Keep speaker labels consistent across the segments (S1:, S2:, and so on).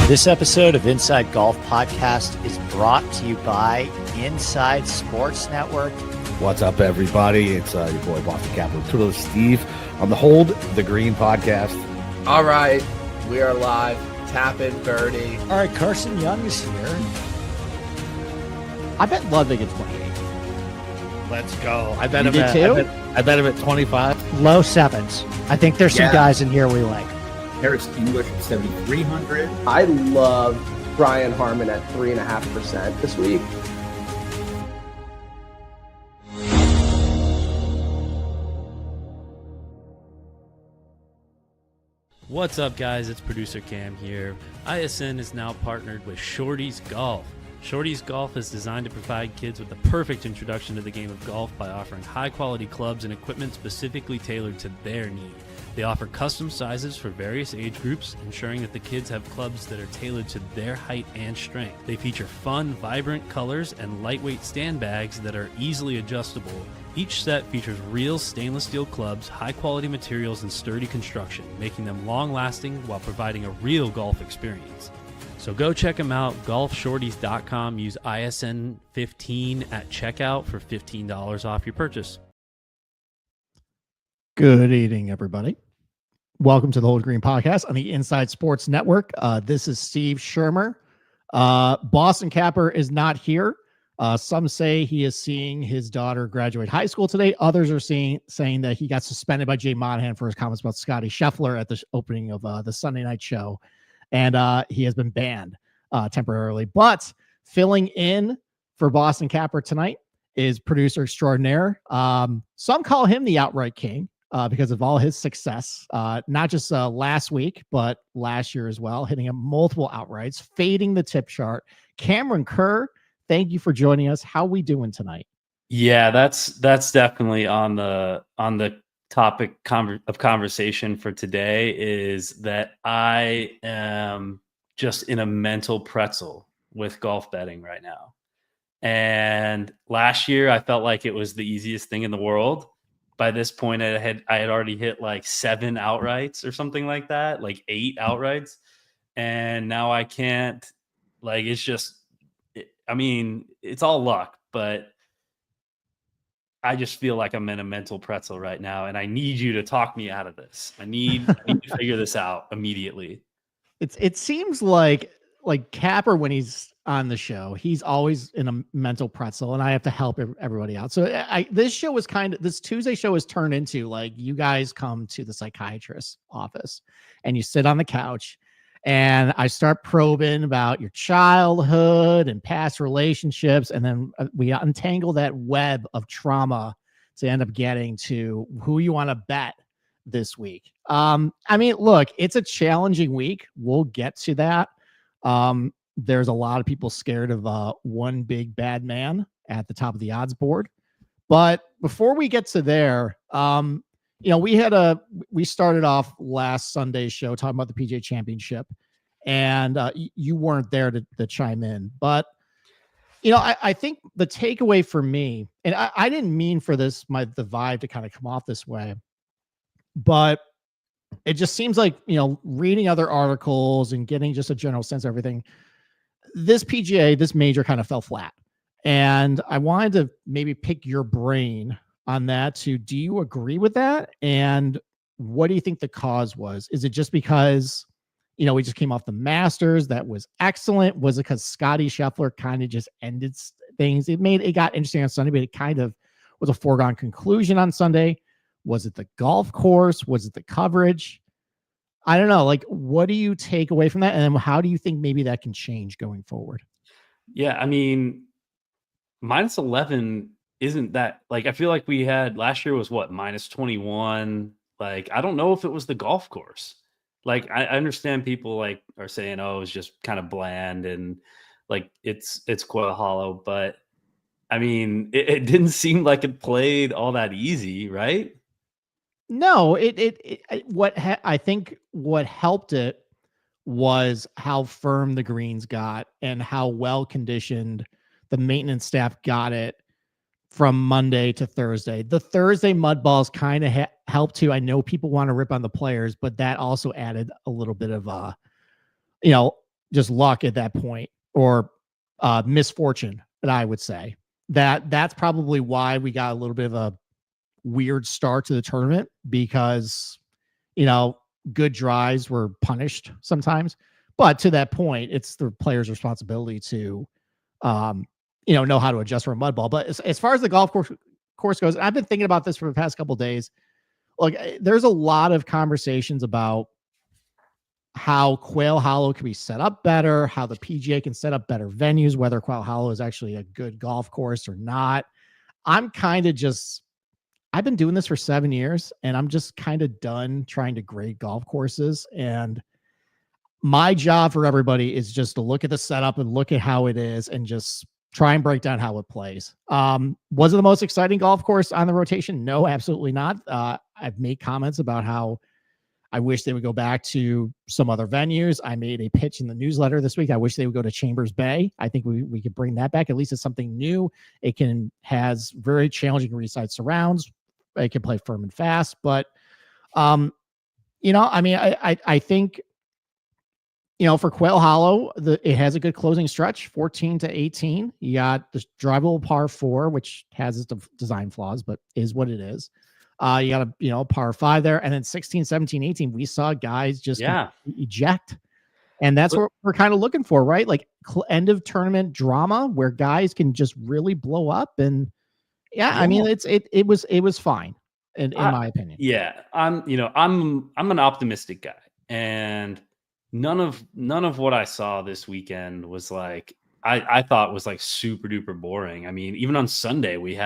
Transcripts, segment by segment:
S1: This episode of Inside Golf Podcast is brought to you by Inside Sports Network.
S2: What's up, everybody? It's your boy, Boston Capital Twitter, Steve, on the Hold the Green podcast.
S3: All right, we are live. Tap in, birdie.
S1: All right, Carson Young is here.
S4: I bet Ludwig at 28.
S1: Let's go.
S4: I bet him at,
S2: I bet him at 25.
S4: low sevens. I think there's some guys in here we like.
S5: Harris English at 7,300.
S3: I love Brian Harmon at 3.5% this week.
S6: What's up, guys? It's producer Cam here. ISN is now partnered with Shorties Golf. Shorties Golf is designed to provide kids with the perfect introduction to the game of golf by offering high-quality clubs and equipment specifically tailored to their need. They offer custom sizes for various age groups, ensuring that the kids have clubs that are tailored to their height and strength. They feature fun, vibrant colors and lightweight stand bags that are easily adjustable. Each set features real stainless steel clubs, high-quality materials, and sturdy construction, making them long-lasting while providing a real golf experience. So go check them out, golfshorties.com. Use ISN15 at checkout for $15 off your purchase.
S4: Good evening, everybody. Welcome to the Hold Green Podcast on the Inside Sports Network. This is Steve Schirmer. Boston Capper is not here. Some say he is seeing his daughter graduate high school today. Others are saying that he got suspended by Jay Monahan for his comments about Scottie Scheffler at the opening of the Sunday night show. And he has been banned temporarily. But filling in for Boston Capper tonight is producer extraordinaire. Some call him the outright king because of all his success, not just last week, but last year as well, hitting multiple outrights, fading the tip chart. Cameron Kerr, thank you for joining us. How are we doing tonight?
S6: Yeah, that's definitely on the topic of conversation for today, is that I am just in a mental pretzel with golf betting right now. And last year I felt like it was the easiest thing in the world. By this point I had already hit like 7 outrights or something like that, like 8 outrights. And now I can't, like, it's just, I mean, it's all luck, but I just feel like I'm in a mental pretzel right now, and I need you to talk me out of this. I need to figure this out immediately.
S4: It seems like Capper, when he's on the show, he's always in a mental pretzel, and I have to help everybody out. So this Tuesday show has turned into like, you guys come to the psychiatrist's office and you sit on the couch, and I start probing about your childhood and past relationships. And then we untangle that web of trauma to end up getting to who you want to bet this week. I mean, look, it's a challenging week. We'll get to that. There's a lot of people scared of one big bad man at the top of the odds board. But before we get to there, we started off last Sunday's show talking about the PGA Championship, and you weren't there to chime in. But, I think the takeaway for me, and I didn't mean for the vibe to kind of come off this way, but it just seems like, reading other articles and getting just a general sense of everything, this major kind of fell flat. And I wanted to maybe pick your brain on that too. Do you agree with that? And what do you think the cause was? Is it just because, we just came off the Masters that was excellent? Was it because Scottie Scheffler kind of just ended things? It got interesting on Sunday, but it kind of was a foregone conclusion on Sunday. Was it the golf course? Was it the coverage? I don't know. Like, what do you take away from that? And then how do you think maybe that can change going forward?
S6: Yeah, I mean, -11 isn't that, like, I feel like we had last year was what, -21. Like, I don't know if it was the golf course. Like, I understand people like are saying, oh, it's just kind of bland and like it's quite hollow, but I mean, it didn't seem like it played all that easy, right?
S4: No, I think what helped it was how firm the greens got and how well conditioned the maintenance staff got it from Monday to Thursday. The Thursday mud balls kind of helped too. I know people want to rip on the players, but that also added a little bit of just luck at that point, or misfortune, that I would say. That's probably why we got a little bit of a weird start to the tournament, because, good drives were punished sometimes. But to that point, it's the player's responsibility to, know how to adjust for a mud ball. But as far as the golf course goes, I've been thinking about this for the past couple of days. Look, there's a lot of conversations about how Quail Hollow can be set up better, how the PGA can set up better venues, whether Quail Hollow is actually a good golf course or not. I'm kind of just, I've been doing this for 7 years, and I'm just kind of done trying to grade golf courses. And my job for everybody is just to look at the setup and look at how it is and just try and break down how it plays. Was it the most exciting golf course on the rotation? No, absolutely not. I've made comments about how I wish they would go back to some other venues. I made a pitch in the newsletter this week. I wish they would go to Chambers Bay. I think we could bring that back. At least it's something new. It has very challenging reside surrounds. It can play firm and fast, but I think, for Quail Hollow, it has a good closing stretch, 14 to 18. You got the drivable par 4, which has its design flaws, but is what it is. You got a par 5 there, and then 16, 17, 18. We saw guys just eject, and that's what we're kind of looking for, right? Like end of tournament drama where guys can just really blow up. And I mean, it was fine in my opinion.
S6: Yeah, I'm an optimistic guy, and none of what I saw this weekend was like I thought was like super duper boring. I mean, even on Sunday we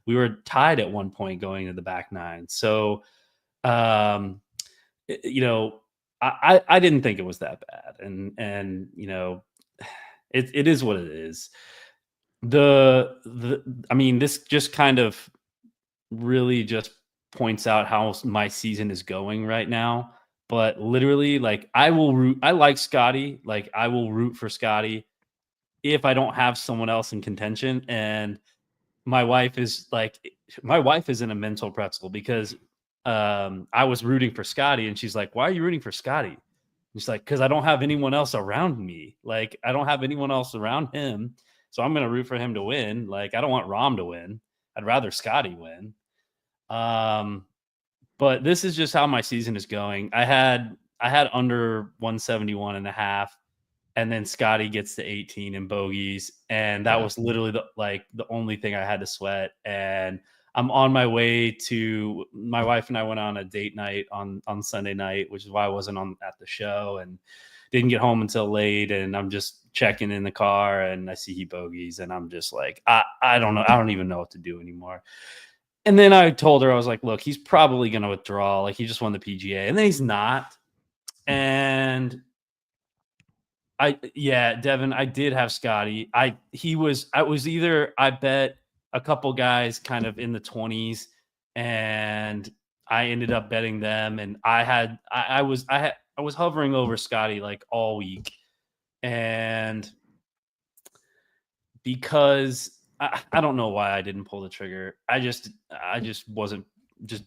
S6: were tied at one point going to the back nine. So, I didn't think it was that bad, and it is what it is. I mean, this just kind of really just points out how my season is going right now. But literally, like, I like Scottie. Like, I will root for Scottie if I don't have someone else in contention. And my wife is in a mental pretzel because I was rooting for Scottie, and she's like, "Why are you rooting for Scottie?" She's like, "Because I don't have anyone else around me. Like, I don't have anyone else around him. So I'm going to root for him to win. Like, I don't want Rahm to win. I'd rather Scottie win." But this is just how my season is going. I had under 171.5, and then Scottie gets to 18 and bogeys, and that was literally the only thing I had to sweat. And I'm on my way to, my wife and I went on a date night on Sunday night, which is why I wasn't at the show, and didn't get home until late. And I'm just checking in the car, and I see he bogeys, and I'm just like, I don't know. I don't even know what to do anymore. And then I told her, I was like, look, he's probably going to withdraw. Like, he just won the PGA, and then he's not. And Devin, I did have Scottie. I bet a couple guys kind of in the 20s, and I ended up betting them. And I was hovering over Scottie like all week. And because I don't know why I didn't pull the trigger. I just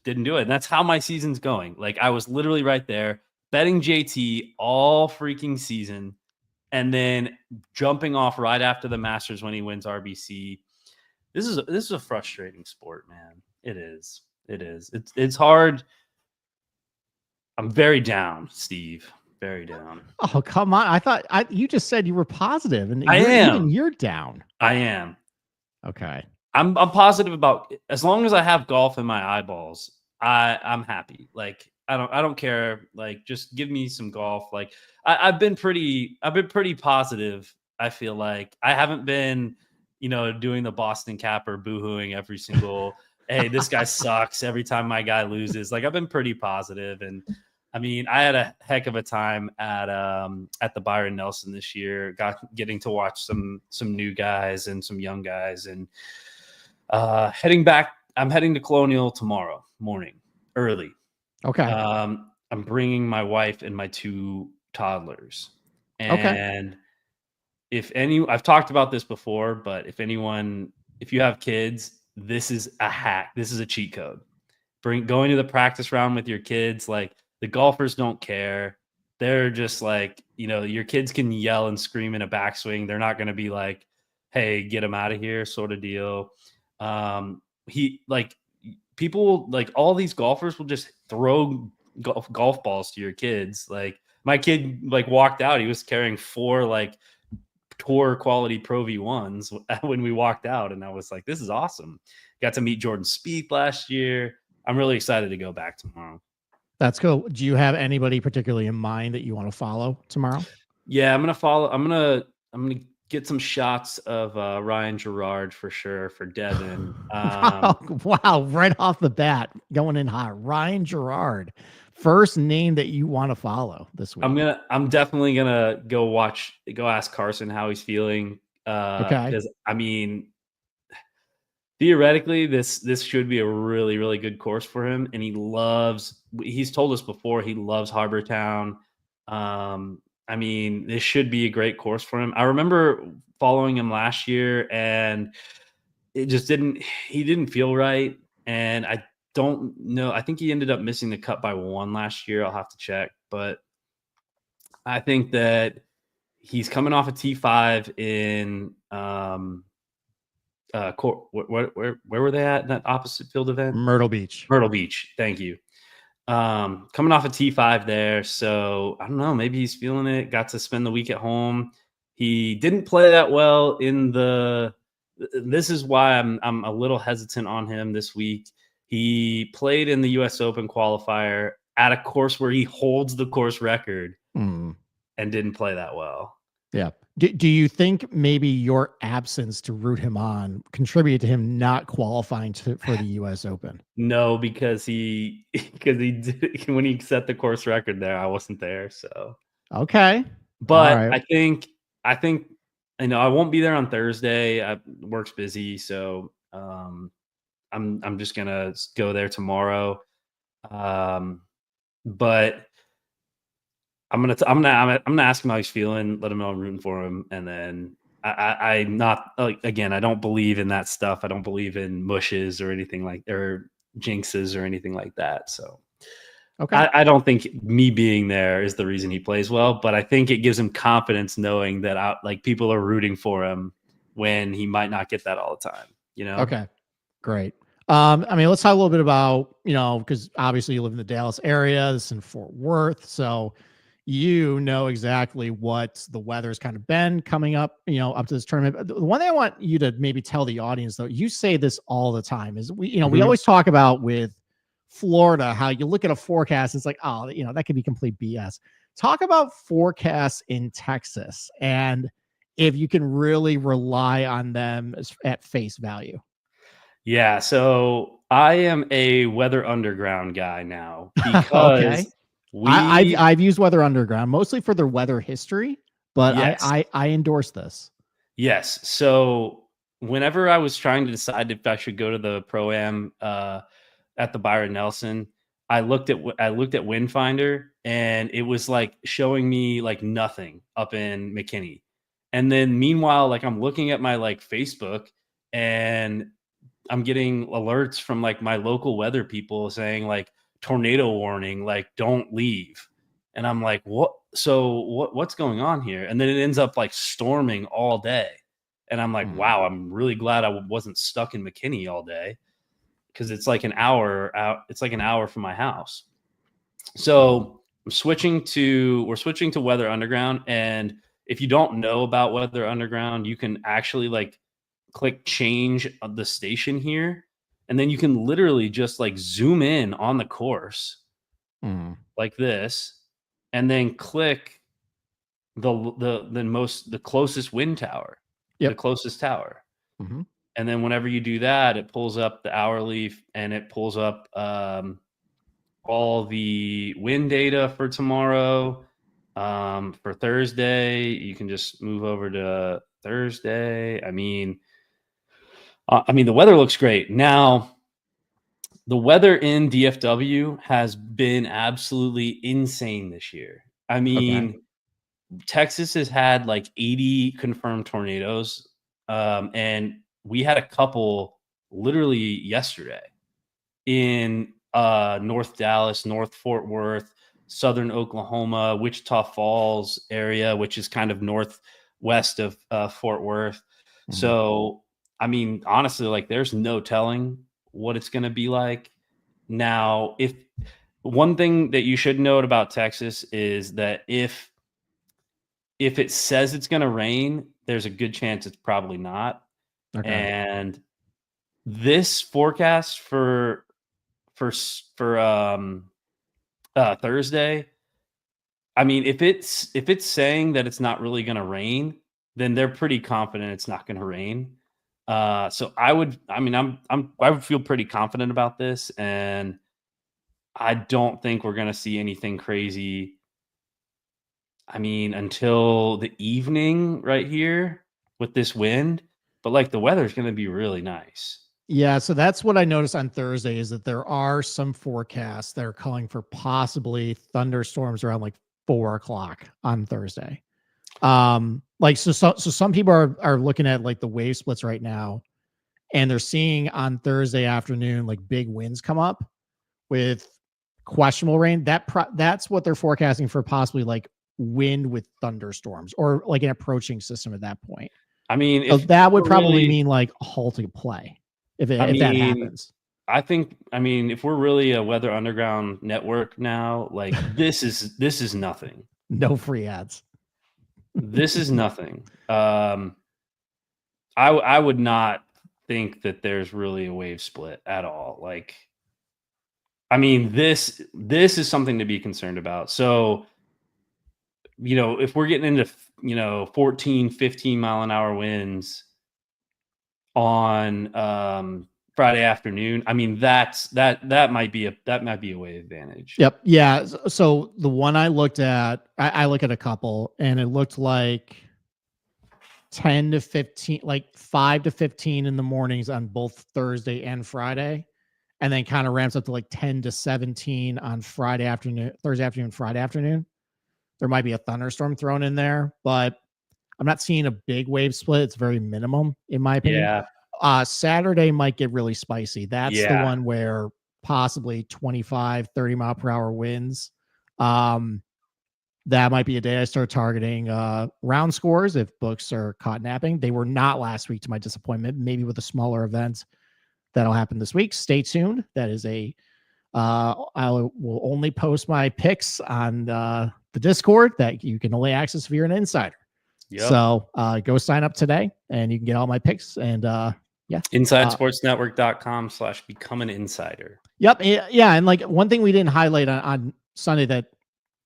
S6: didn't do it. And that's how my season's going. Like, I was literally right there betting JT all freaking season, and then jumping off right after the Masters when he wins RBC. This is a frustrating sport, man. It is. It's hard. I'm very down, Steve. Very down.
S4: Oh, come on. I thought you just said you were positive, and
S6: I am.
S4: You're down.
S6: I am.
S4: Okay.
S6: I'm positive about, as long as I have golf in my eyeballs, I'm happy. Like, I don't care. Like, just give me some golf. Like, I've been pretty positive. I feel like I haven't been, doing the Boston capper boohooing every single, hey, this guy sucks every time my guy loses. Like, I've been pretty positive. And I mean, I had a heck of a time at the Byron Nelson this year, getting to watch some new guys and some young guys, and heading back. I'm heading to Colonial tomorrow morning, early.
S4: Okay.
S6: I'm bringing my wife and my 2 toddlers. And I've talked about this before, but if you have kids, this is a hack. This is a cheat code. Going to the practice round with your kids. Like, the golfers don't care. they're just like, your kids can yell and scream in a backswing. They're not going to be like, hey, get him out of here sort of deal. People like all these golfers will just throw golf balls to your kids. Like my kid like walked out. He was carrying 4 like tour quality Pro V1s when we walked out. And I was like, this is awesome. Got to meet Jordan Spieth last year. I'm really excited to go back tomorrow.
S4: That's cool. Do you have anybody particularly in mind that you want to follow tomorrow?
S6: Yeah, I'm gonna get some shots of Ryan Gerard for sure for Devin.
S4: Wow, right off the bat, going in hot. Ryan Gerard, first name that you want to follow this week.
S6: I'm definitely gonna go ask Carson how he's feeling.
S4: Okay.
S6: Because I mean, theoretically, this should be a really, really good course for him. And he's told us before, he loves Harbor Town. I mean, this should be a great course for him. I remember following him last year and he didn't feel right. And I don't know. I think he ended up missing the cut by 1 last year. I'll have to check, but I think that he's coming off a T5 in, where were they at that opposite field event?
S4: Myrtle Beach.
S6: Thank you. Coming off a T5 there. So I don't know, maybe he's feeling it. Got to spend the week at home. He didn't play that well this is why I'm a little hesitant on him this week. He played in the US Open qualifier at a course where he holds the course record and didn't play that well.
S4: Yeah. Do you think maybe your absence to root him on contributed to him not qualifying for the U.S. Open?
S6: No, because he did, when he set the course record there, I wasn't there. So
S4: okay,
S6: but
S4: right.
S6: I think I won't be there on Thursday. Work's busy, so I'm just gonna go there tomorrow. But I'm gonna ask him how he's feeling, let him know I'm rooting for him, and then I'm not again. I don't believe in that stuff. I don't believe in mushes or anything or jinxes or anything like that. So, okay, I don't think me being there is the reason he plays well, but I think it gives him confidence knowing that people are rooting for him when he might not get that all the time.
S4: Okay, great. I mean, let's talk a little bit about because obviously you live in the Dallas area. This is in Fort Worth, so you know exactly what the weather's kind of been coming up, up to this tournament. The one thing I want you to maybe tell the audience, though, you say this all the time, is we always talk about with Florida, how you look at a forecast, it's like, oh, that could be complete BS. Talk about forecasts in Texas and if you can really rely on them at face value.
S6: Yeah. So I am a Weather Underground guy now because
S4: okay. I've used Weather Underground mostly for their weather history, but yes. I endorse this. Yes.
S6: So whenever I was trying to decide if I should go to the Pro-Am at the Byron Nelson, I looked at Windfinder and it was like showing me like nothing up in McKinney. And then meanwhile, like I'm looking at my like Facebook and I'm getting alerts from like my local weather people saying like tornado warning, like don't leave. And I'm like, what's going on here? And then it ends up like storming all day. And I'm like, wow, I'm really glad I wasn't stuck in McKinney all day because it's like an hour out. It's like an hour from my house. So we're switching to Weather Underground. And if you don't know about Weather Underground, you can actually like click change the station here. And then you can literally just like zoom in on the course like this, and then click the closest wind tower, the closest tower. And then whenever you do that, it pulls up the hourly and it pulls up all the wind data for tomorrow. For Thursday, you can just move over to Thursday. I mean, the weather looks great. Now, the weather in DFW has been absolutely insane this year. I mean, Texas has had like 80 confirmed tornadoes, and we had a couple literally yesterday in North Dallas, North Fort Worth, southern Oklahoma, Wichita Falls area, which is kind of northwest of Fort Worth.
S4: Mhm.
S6: So, I mean, honestly, like there's no telling what it's going to be like. Now, if one thing that you should note about Texas is that if it says it's going to rain, there's a good chance it's probably not.
S4: Okay.
S6: And this forecast for Thursday, I mean, if it's saying that it's not really going to rain, then they're pretty confident it's not going to rain. So I would feel pretty confident about this, and I don't think we're going to see anything crazy. I mean, until the evening right here with this wind, but like the weather's going to be really nice.
S4: Yeah, so that's what I noticed on Thursday is that there are some forecasts that are calling for possibly thunderstorms around like 4 o'clock on Thursday. Like so some people are looking at like the wave splits right now, and they're seeing on Thursday afternoon like big winds come up with questionable rain. That's what they're forecasting for, possibly like wind with thunderstorms or like an approaching system at that point.
S6: I mean,
S4: so that would probably mean like halting play if that happens.
S6: I think, if we're really a Weather Underground network now, like this is nothing.
S4: No free ads.
S6: This is nothing. I would not think that there's really a wave split at all. Like, I mean, this is something to be concerned about. So, if we're getting into, 14, 15 mile an hour winds on Friday afternoon, I mean, that might be a wave advantage.
S4: Yep. Yeah. So the one I looked at, I look at a couple, and it looked like 10 to 15, like 5 to 15 in the mornings on both Thursday and Friday, and then kind of ramps up to like 10 to 17 on Thursday afternoon, Friday afternoon. There might be a thunderstorm thrown in there, but I'm not seeing a big wave split. It's very minimum in my opinion.
S6: Yeah.
S4: Saturday might get really spicy. That's the one where possibly 25, 30 mile per hour winds. That might be a day I start targeting round scores if books are caught napping. They were not last week, to my disappointment. Maybe with a smaller event that'll happen this week. Stay tuned. That is I will only post my picks on the Discord that you can only access if you're an insider. Yep. So go sign up today and you can get all my picks. And
S6: InsideSportsNetwork.com/become an insider.
S4: Yep. Yeah. And like one thing we didn't highlight on Sunday that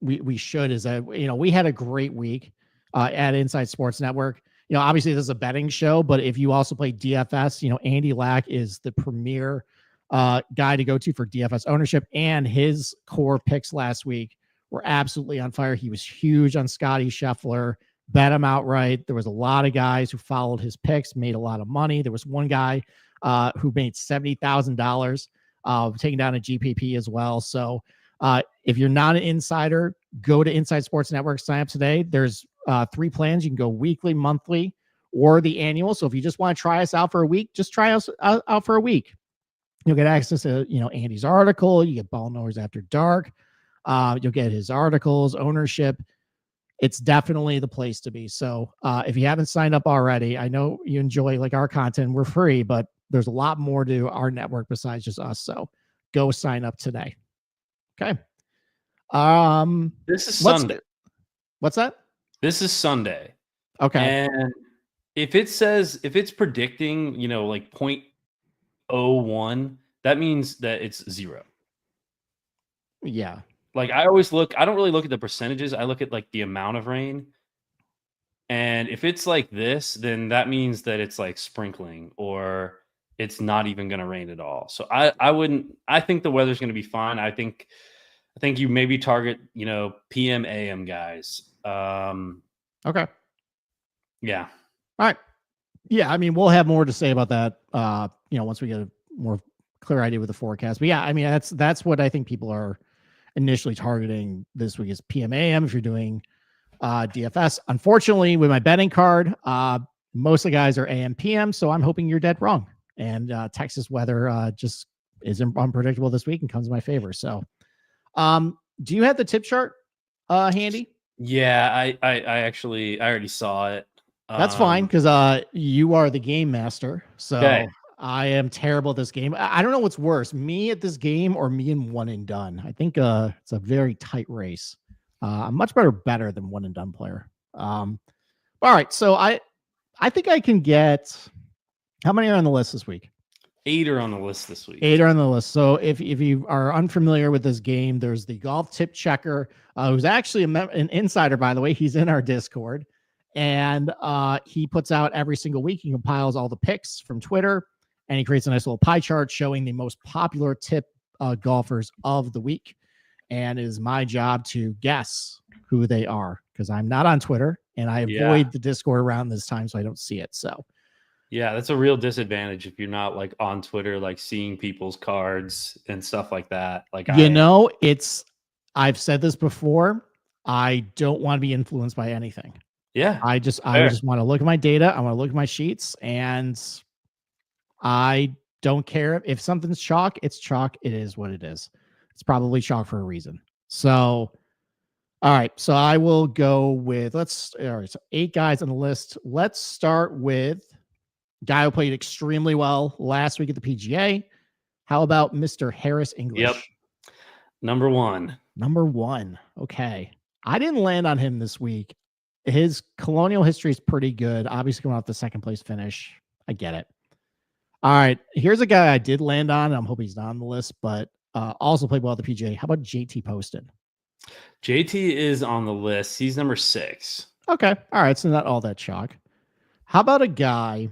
S4: we should is that, we had a great week at Inside Sports Network. Obviously this is a betting show, but if you also play DFS, Andy Lack is the premier guy to go to for DFS ownership, and his core picks last week were absolutely on fire. He was huge on Scottie Scheffler, bet him outright. There was a lot of guys who followed his picks, made a lot of money. There was one guy who made $70,000 taking down a GPP as well. So if you're not an insider, go to Inside Sports Network, sign up today. There's 3 plans. You can go weekly, monthly, or the annual. So if you just want to try us out for a week, just try us out for a week. You'll get access to, Andy's article. You get Ball Knowers After Dark. You'll get his articles, ownership. It's definitely the place to be. So if you haven't signed up already, I know you enjoy like our content. We're free, but there's a lot more to our network besides just us. So go sign up today. Okay.
S6: This is Sunday.
S4: What's that?
S6: This is Sunday.
S4: Okay.
S6: And if it's predicting, like 0.01, that means that it's 0.
S4: Yeah.
S6: Like I don't really look at the percentages. I look at like the amount of rain. And if it's like this, then that means that it's like sprinkling or it's not even going to rain at all. So I think the weather's going to be fine. I think you maybe target, PM, AM guys.
S4: Okay.
S6: Yeah.
S4: All right. Yeah. I mean, we'll have more to say about that, once we get a more clear idea with the forecast. But yeah, I mean, that's what I think people are initially targeting this week is PM, AM if you're doing DFS. Unfortunately, with my betting card, most of the guys are AM, PM. So I'm hoping you're dead wrong. And Texas weather just is unpredictable this week and comes in my favor. So do you have the tip chart handy?
S6: Yeah, I already saw it.
S4: That's fine because you are the game master. So
S6: Okay.
S4: I am terrible at this game. I don't know what's worse, me at this game or me in one and done. I think it's a very tight race. I'm much better than one and done player. All right, so I think I can get. How many are on the list this week?
S6: 8 are on the list this week.
S4: 8 are on the list. So if you are unfamiliar with this game, there's the golf tip checker, who's actually an insider, by the way. He's in our Discord, and he puts out every single week. He compiles all the picks from Twitter, and he creates a nice little pie chart showing the most popular tip golfers of the week. And it is my job to guess who they are because I'm not on Twitter, and I avoid the Discord around this time so I don't see it. So.
S6: Yeah, that's a real disadvantage if you're not like on Twitter, like seeing people's cards and stuff like that. Like,
S4: I've said this before. I don't want to be influenced by anything.
S6: Yeah.
S4: I just want to look at my data. I want to look at my sheets, and I don't care if something's chalk, it's chalk. It is what it is. It's probably chalk for a reason. So, all right. So I will go with, so 8 guys on the list. Let's start with guy who played extremely well last week at the PGA. How about Mr. Harris English?
S6: Yep. Number one.
S4: Okay. I didn't land on him this week. His Colonial history is pretty good. Obviously, coming off the second place finish. I get it. All right. Here's a guy I did land on. I'm hoping he's not on the list, but also played well at the PGA. How about JT Poston?
S6: JT is on the list. He's number 6.
S4: Okay. All right. So not all that chalk. How about a guy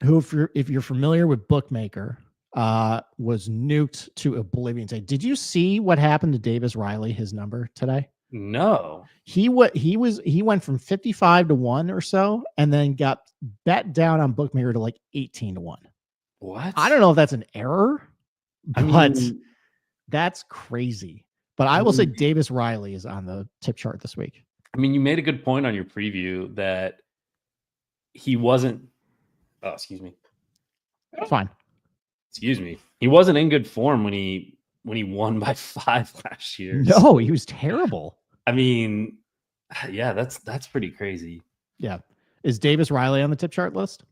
S4: who, if you're familiar with Bookmaker, was nuked to oblivion today? Did you see what happened to Davis Riley, his number today?
S6: No.
S4: He went from 55 to 1 or so, and then got bet down on Bookmaker to like 18 to 1.
S6: What?
S4: I don't know if that's an error, but that's crazy. But I will say Davis Riley is on the tip chart this week.
S6: I mean, you made a good point on your preview that he wasn't. Oh, excuse me.
S4: Fine.
S6: Excuse me. He wasn't in good form when he won by 5 last year.
S4: No, he was terrible.
S6: I mean, yeah, that's pretty crazy.
S4: Yeah. Is Davis Riley on the tip chart list?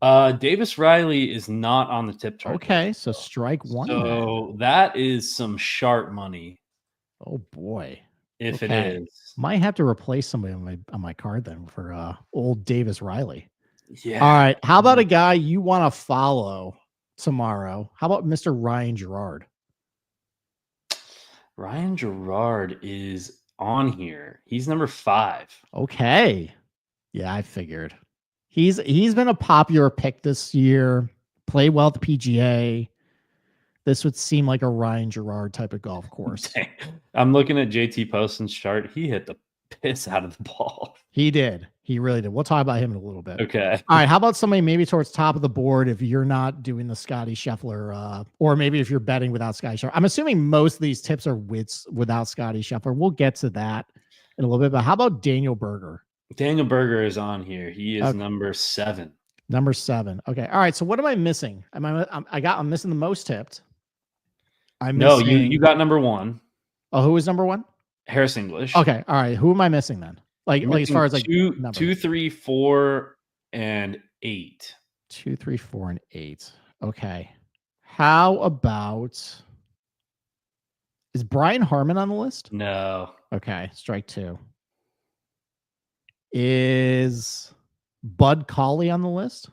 S6: Davis Riley is not on the tip chart.
S4: Okay, so strike one.
S6: So that is some sharp money.
S4: Oh boy.
S6: If it is.
S4: Might have to replace somebody on my card then for old Davis Riley.
S6: Yeah.
S4: All right. How about a guy you want to follow tomorrow? How about Mr. Ryan Gerard?
S6: Ryan Gerard is on here. He's number 5.
S4: Okay. Yeah, I figured. He's been a popular pick this year. Played well at the PGA. This would seem like a Ryan Gerard type of golf course.
S6: I'm looking at JT Poston's chart. He hit the piss out of the ball.
S4: He did. He really did. We'll talk about him in a little bit.
S6: Okay.
S4: All right. How about somebody maybe towards top of the board if you're not doing the Scottie Scheffler, or maybe if you're betting without Scottie Scheffler? I'm assuming most of these tips are without Scottie Scheffler. We'll get to that in a little bit. But how about Daniel Berger?
S6: Daniel Berger is on here. He is number 7.
S4: Number 7. Okay. All right. So what am I missing? I'm missing the most tipped.
S6: You got number 1.
S4: Oh, who was number 1?
S6: Harris English.
S4: Okay. All right. Who am I missing then? Like as far as like
S6: 2, 3, 4, and 8.
S4: 2, 3, 4, and 8. Okay. How about, is Brian Harmon on the list?
S6: No.
S4: Okay. Strike 2. Is Bud Cauley on the list?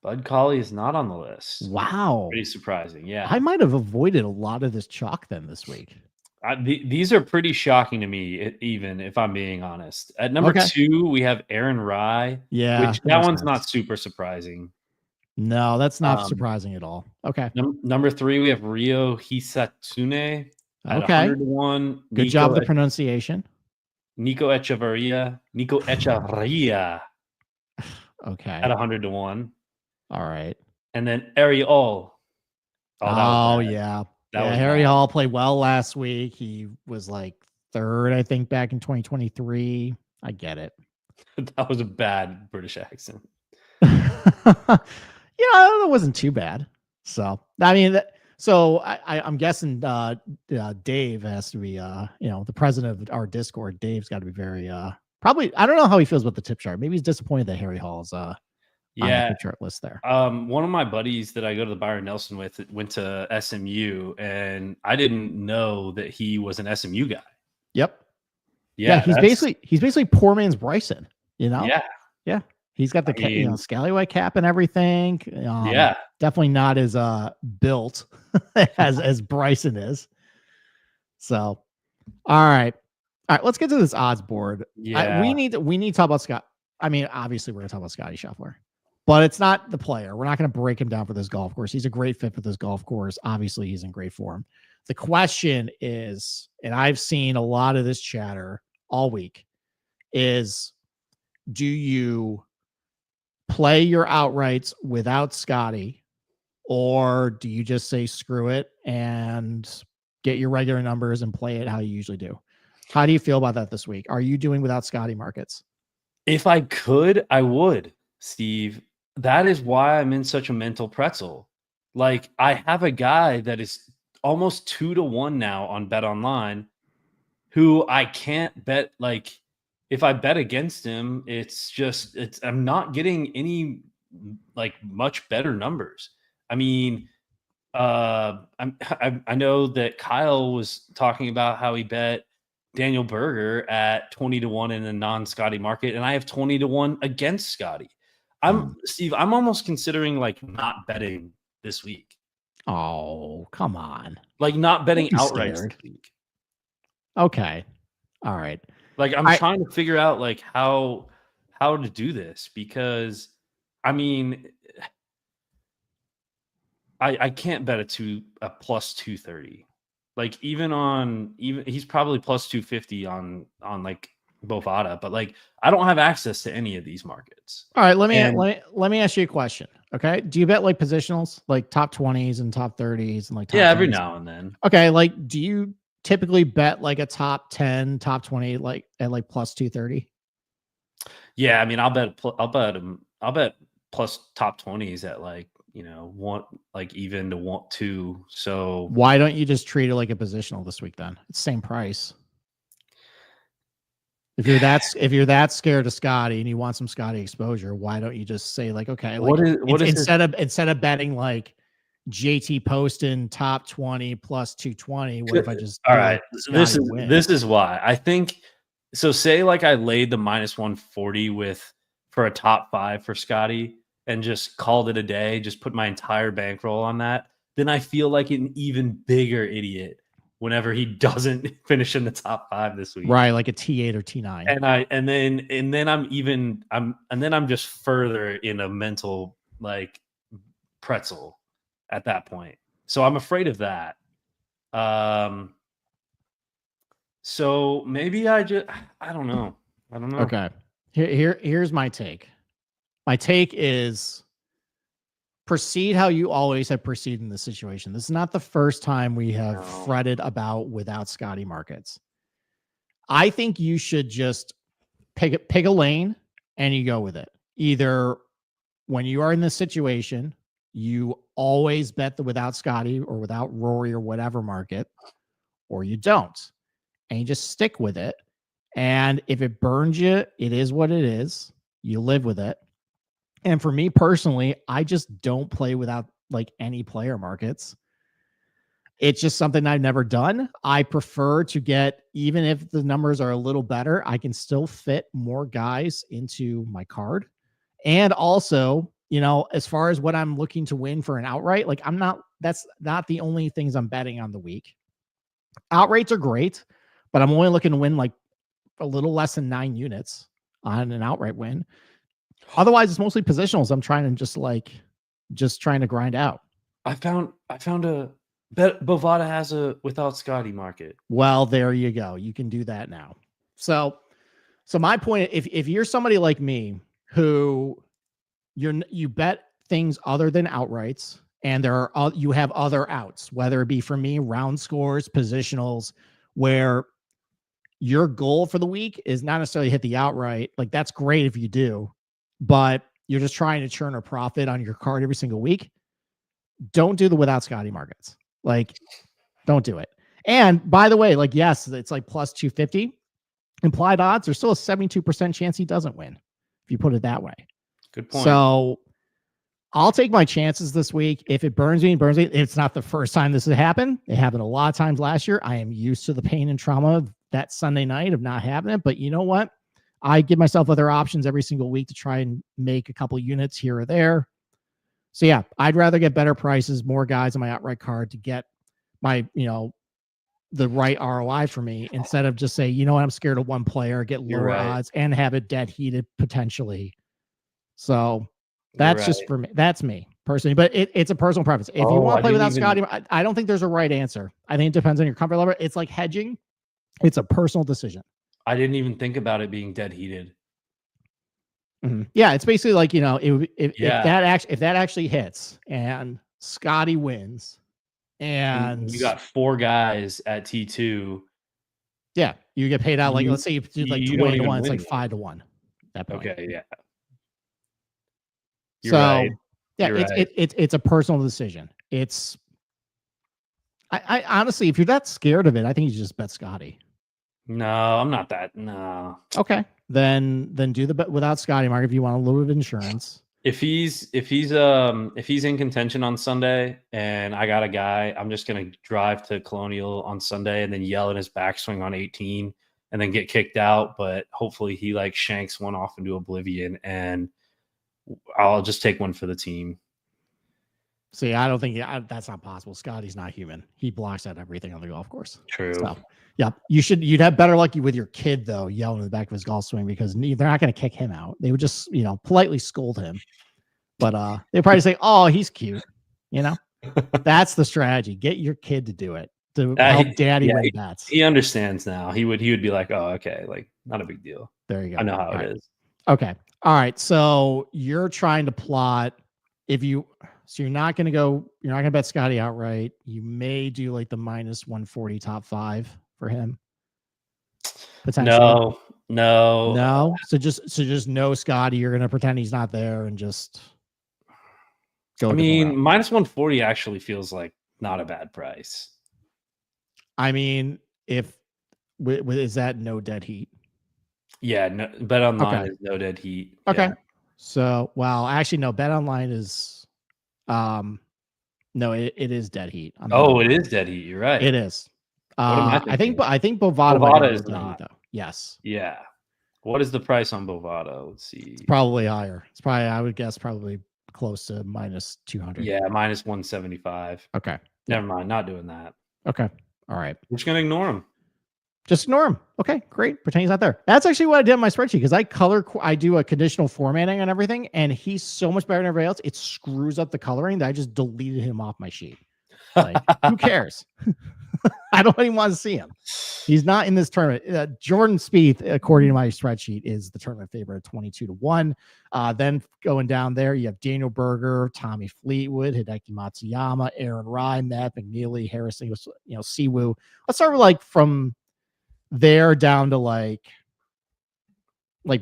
S6: Bud Cauley is not on the list.
S4: Wow.
S6: Pretty surprising. Yeah.
S4: I might have avoided a lot of this chalk then this week.
S6: These are pretty shocking to me, even if I'm being honest. At number 2, we have Aaron Rye.
S4: Yeah.
S6: Which that one's not super surprising.
S4: No, that's not surprising at all. Okay.
S6: Number 3, we have Ryo Hisatsune. At 100 to 1.
S4: Good job with the pronunciation.
S6: Nico Echevarria.
S4: Okay.
S6: At 100 to 1.
S4: All right.
S6: And then Ariel.
S4: Yeah. Harry Hall played well last week. He was like 3rd, I think, back in 2023. I get it.
S6: That was a bad British accent.
S4: It wasn't too bad. So, I mean, So I'm guessing Dave has to be the president of our Discord. Dave's got to be very probably. I don't know how he feels about the tip chart. Maybe he's disappointed that Harry Hall's on the tip chart list there.
S6: One of my buddies that I go to the Byron Nelson with went to SMU, and I didn't know that he was an SMU guy.
S4: Yep. Yeah, he's basically poor man's Bryson. Yeah. He's got the scallywag cap and everything. Definitely not as built as Bryson is. So, all right. Let's get to this odds board.
S6: Yeah,
S4: we need to talk about Scott. I mean, obviously, we're going to talk about Scottie Scheffler, but it's not the player. We're not going to break him down for this golf course. He's a great fit for this golf course. Obviously, he's in great form. The question is, and I've seen a lot of this chatter all week, is do you play your outrights without Scottie, or do you just say screw it and get your regular numbers and play it how you usually do? How do you feel about that this week? Are you doing without Scottie markets?
S6: If I could, I would, Steve. That is why I'm in such a mental pretzel. Like, I have a guy that is almost 2-1 now on Bet Online, who I can't bet. Like, if I bet against him, I'm not getting any like much better numbers. I mean, I know that Kyle was talking about how he bet Daniel Berger at 20-1 in a non-Scottie market, and I have 20-1 against Scottie. Steve, I'm almost considering like not betting this week.
S4: Oh, come on.
S6: Like not betting outright this week.
S4: Okay. All right.
S6: Like I'm trying to figure out like how to do this, because I mean I can't bet a plus 230. Like even he's probably plus 250 on like Bovada, but like I don't have access to any of these markets.
S4: All right, let me ask you a question. Okay, do you bet like positionals, like top 20s and top 30s and like top
S6: every
S4: 20s?
S6: now and then?
S4: Okay, like do you typically bet like a top 10, top 20, like at like plus 230?
S6: Yeah, I mean I'll bet plus top 20s at like one, like even to 1-2. So
S4: why don't you just treat it like a positional this week then? It's same price. If you're that scared of Scottie and you want some Scottie exposure, why don't you just say like, okay, like instead of betting like JT Poston top 20 plus 220, what if I just
S6: this is why I think so. Say like I laid the minus 140 for a top 5 for Scottie and just called it a day, just put my entire bankroll on that, then I feel like an even bigger idiot whenever he doesn't finish in the top 5 this week.
S4: Right, like a T8 or T9.
S6: And then I'm just further in a mental like pretzel at that point. So I'm afraid of that. So maybe I don't know.
S4: Okay. Here's my take. My take is proceed how you always have proceeded in this situation. This is not the first time we have fretted about without Scottie markets. I think you should just pick a lane and you go with it. Either when you are in this situation, you always bet the without Scottie or without Rory or whatever market, or you don't. And you just stick with it. And if it burns you, it is what it is. You live with it. And for me personally, I just don't play without like any player markets. It's just something I've never done. I prefer to get, even if the numbers are a little better, I can still fit more guys into my card. And also, as far as what I'm looking to win for an outright, like that's not the only things I'm betting on the week. Outrights are great, but I'm only looking to win like a little less than 9 units on an outright win. Otherwise, it's mostly positionals. I'm trying to grind out.
S6: I found a bet Bovada has a without Scottie market.
S4: Well, there you go. You can do that now. So my point, if you're somebody like me who you bet things other than outrights, and you have other outs, whether it be for me round scores, positionals, where your goal for the week is not necessarily hit the outright. Like that's great if you do, but you're just trying to churn a profit on your card every single week. Don't do the without Scottie markets. Like, don't do it. And by the way, like, yes, it's like plus 250 implied odds. There's still a 72% chance he doesn't win, if you put it that way.
S6: Good point.
S4: So I'll take my chances this week. If it burns me, it burns me. It's not the first time this has happened. It happened a lot of times last year. I am used to the pain and trauma of that Sunday night of not having it. But you know what? I give myself other options every single week to try and make a couple units here or there. So yeah, I'd rather get better prices, more guys on my outright card to get my, the right ROI for me, instead of just say, you know what, I'm scared of one player, get lower odds and have it dead heated potentially. So that's just for me. That's me personally, but it's a personal preference. If you want to play without Scottie, I don't think there's a right answer. I think it depends on your comfort level. It's like hedging. It's a personal decision.
S6: I didn't even think about it being dead heated.
S4: Mm-hmm. Yeah, it's basically like, if that actually hits and Scottie wins, and
S6: you got 4 guys at T2.
S4: Yeah, you get paid out, like, let's say you do like 20 to 1, it's like 5 to 1 at that point.
S6: Okay, yeah.
S4: You're right. Yeah, it's a personal decision. It's I honestly, if you're that scared of it, I think you just bet Scottie.
S6: No, I'm not that. No.
S4: Okay, then do the bet without Scottie, Mark, if you want a little bit of insurance.
S6: If he's in contention on Sunday and I got a guy, I'm just gonna drive to Colonial on Sunday and then yell in his backswing on 18 and then get kicked out. But hopefully he like shanks one off into oblivion, and I'll just take one for the team.
S4: See, I don't think that's not possible. Scottie's not human. He blocks out everything on the golf course.
S6: True.
S4: So, yeah, you'd have better luck with your kid though, yelling in the back of his golf swing, because they're not going to kick him out. They would just, politely scold him. But they'd probably say, "Oh, he's cute." That's the strategy. Get your kid to do it to help daddy win bets.
S6: He understands now. He would be like, "Oh, okay, like not a big deal."
S4: There you go.
S6: I know how it is.
S4: Okay. All right. So you're trying to plot so you're not going to bet Scottie outright. You may do like the minus 140 top 5 for him. Potentially.
S6: No.
S4: So just no Scottie. You're going to pretend he's not there and just go.
S6: I mean, minus 140 actually feels like not a bad price.
S4: I mean, is that no dead heat?
S6: Yeah, no, bet online is no dead heat.
S4: Okay.
S6: Yeah.
S4: So, well, actually, no, bet online is, no, it is dead heat.
S6: It is dead heat. You're right.
S4: It is. I think Bovada
S6: is
S4: dead
S6: not.
S4: heat, though. Yes.
S6: Yeah. What is the price on Bovada? Let's see.
S4: It's probably higher. It's probably, I would guess, probably close to minus 200.
S6: Yeah, minus 175.
S4: Okay.
S6: Never mind. Not doing that.
S4: Okay. All right.
S6: We're just gonna ignore him.
S4: Just ignore him. Okay, great. Pretend he's not there. That's actually what I did in my spreadsheet, because I do a conditional formatting on everything, and he's so much better than everybody else. It screws up the coloring that I just deleted him off my sheet. Like, who cares? I don't even want to see him. He's not in this tournament. Jordan Spieth, according to my spreadsheet, is the tournament favorite at 22 to 1. Then going down there, you have Daniel Berger, Tommy Fleetwood, Hideki Matsuyama, Aaron Rai, Mav McNeely, Harrison, Siwoo. Let's start with from there down to like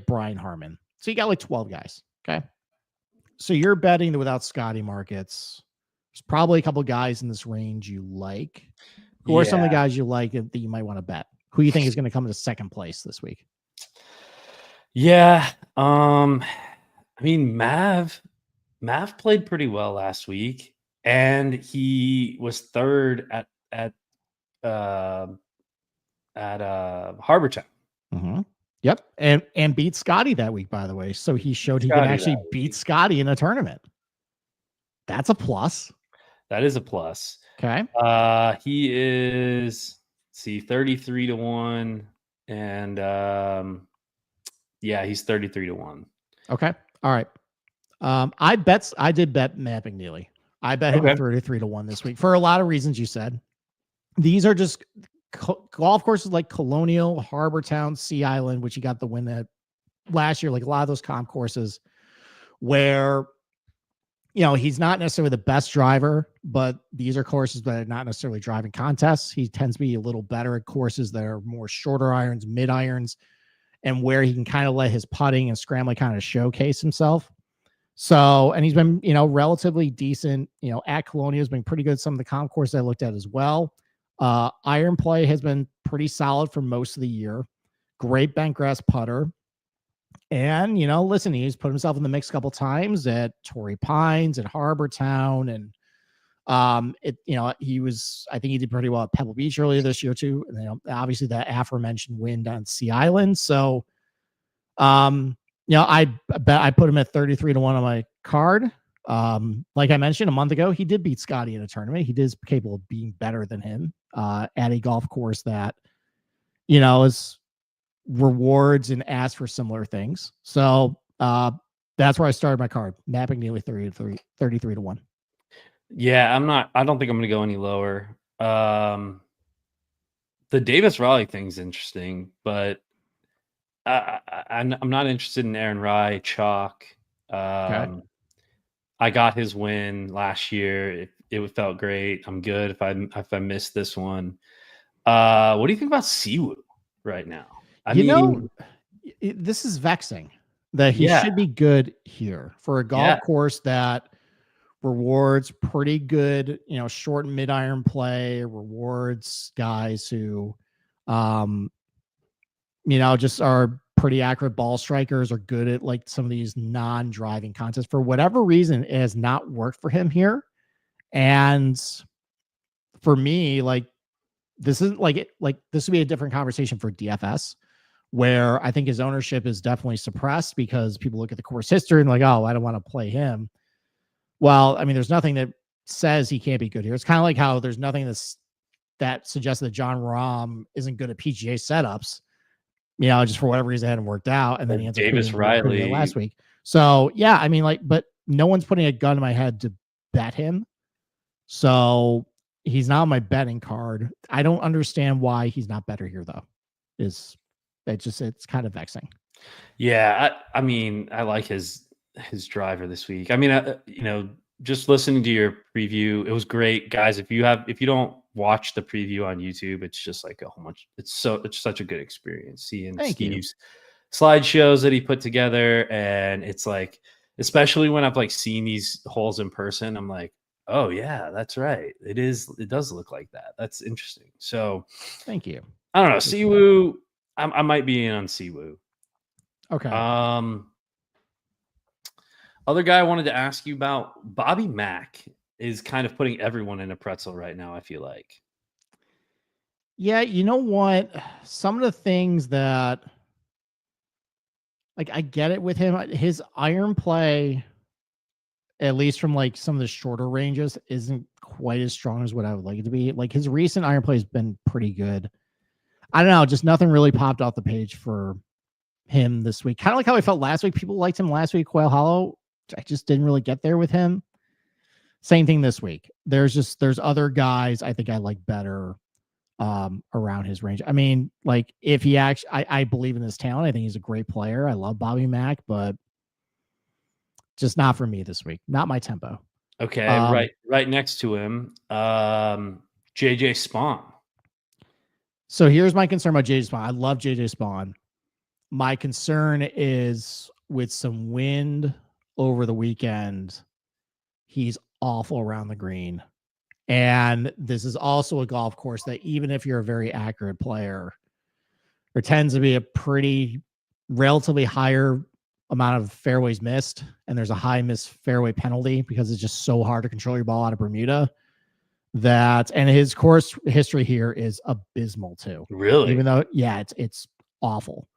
S4: Brian Harmon. So you got like 12 guys. Okay. So you're betting that without Scottie markets, there's probably a couple guys in this range you like. Who are some of the guys you like that you might want to bet? Who you think is going to come to second place this week?
S6: Yeah. I mean, Mav played pretty well last week, and he was third at Harbor Town.
S4: Mm-hmm. Yep. And beat Scottie that week, by the way. So he showed he can actually beat Scottie in a tournament. That's a plus.
S6: That is a plus.
S4: Okay.
S6: He is 33 to 1. And he's 33 to 1.
S4: Okay. All right. I did bet Matt McNeely. I bet him 33 to 1 this week for a lot of reasons you said. These are just golf courses like Colonial, Harbor Town, Sea Island, which he got the win at last year, like a lot of those comp courses where, he's not necessarily the best driver, but these are courses that are not necessarily driving contests. He tends to be a little better at courses that are more shorter irons, mid irons, and where he can kind of let his putting and scrambling kind of showcase himself. So, and he's been, relatively decent, at Colonial has been pretty good. Some of the comp courses I looked at as well. Iron play has been pretty solid for most of the year. Great bent grass putter. And, listen, he's put himself in the mix a couple times at Torrey Pines, at Harbor Town. And, I think he did pretty well at Pebble Beach earlier this year too. And, obviously that aforementioned win on Sea Island. So, I bet I put him at 33-1 on my card. Like I mentioned a month ago, he did beat Scottie in a tournament. He is capable of being better than him, at a golf course that, is rewards and asks for similar things. So, that's where I started my card. Mav McNeely 33-1.
S6: Yeah, I don't think I'm going to go any lower. The Davis Raleigh thing's interesting, but I'm not interested in Aaron Rai chalk.
S4: Okay.
S6: I got his win last year. It felt great. I'm good if I missed this one. What do you think about Siwoo right now?
S4: This is vexing that he should be good here for a golf course that rewards pretty good, short and mid iron play, rewards guys who, just are pretty accurate ball strikers, are good at like some of these non-driving contests. For whatever reason, it has not worked for him here. And for me, this isn't this would be a different conversation for DFS, where I think his ownership is definitely suppressed because people look at the course history and like, oh, I don't want to play him. Well, I mean, there's nothing that says he can't be good here. It's kind of like how there's nothing that suggests that John Rahm isn't good at PGA setups, just for whatever reason it hadn't worked out. And then he ends up
S6: Davis Riley
S4: last week. So yeah, I mean, but no one's putting a gun in my head to bet him. So he's not on my betting card. I don't understand why he's not better here though. It's kind of vexing.
S6: Yeah. I mean, I like his driver this week. I mean, just listening to your preview, it was great, guys. If you don't watch the preview on YouTube, it's just like a whole bunch. It's such a good experience seeing Steve's slideshows that he put together, and it's like, especially when I've seen these holes in person, I'm like, oh yeah, that's right. It does look like that. That's interesting. So,
S4: thank you.
S6: I don't know, Siwoo. I might be in on Siwoo.
S4: Okay.
S6: Other guy I wanted to ask you about, Bobby Mack is kind of putting everyone in a pretzel right now, I feel like.
S4: Yeah, you know what? Some of the things that, I get it with him. His iron play, at least from some of the shorter ranges, isn't quite as strong as what I would like it to be. His recent iron play has been pretty good. I don't know, just nothing really popped off the page for him this week. Kind of like how I felt last week. People liked him last week, Quail Hollow. I just didn't really get there with him. Same thing this week. There's other guys I think I like better around his range. I mean, if he actually, I believe in his talent. I think he's a great player. I love Bobby Mack, but just not for me this week. Not my tempo.
S6: Okay, right next to him, JJ Spawn.
S4: So here's my concern about JJ Spawn. I love JJ Spawn. My concern is with some wind over the weekend, he's awful around the green. And this is also a golf course that even if you're a very accurate player, there tends to be a pretty relatively higher amount of fairways missed. And there's a high missed fairway penalty because it's just so hard to control your ball out of Bermuda. And his course history here is abysmal too.
S6: Really?
S4: Even though, yeah, it's awful.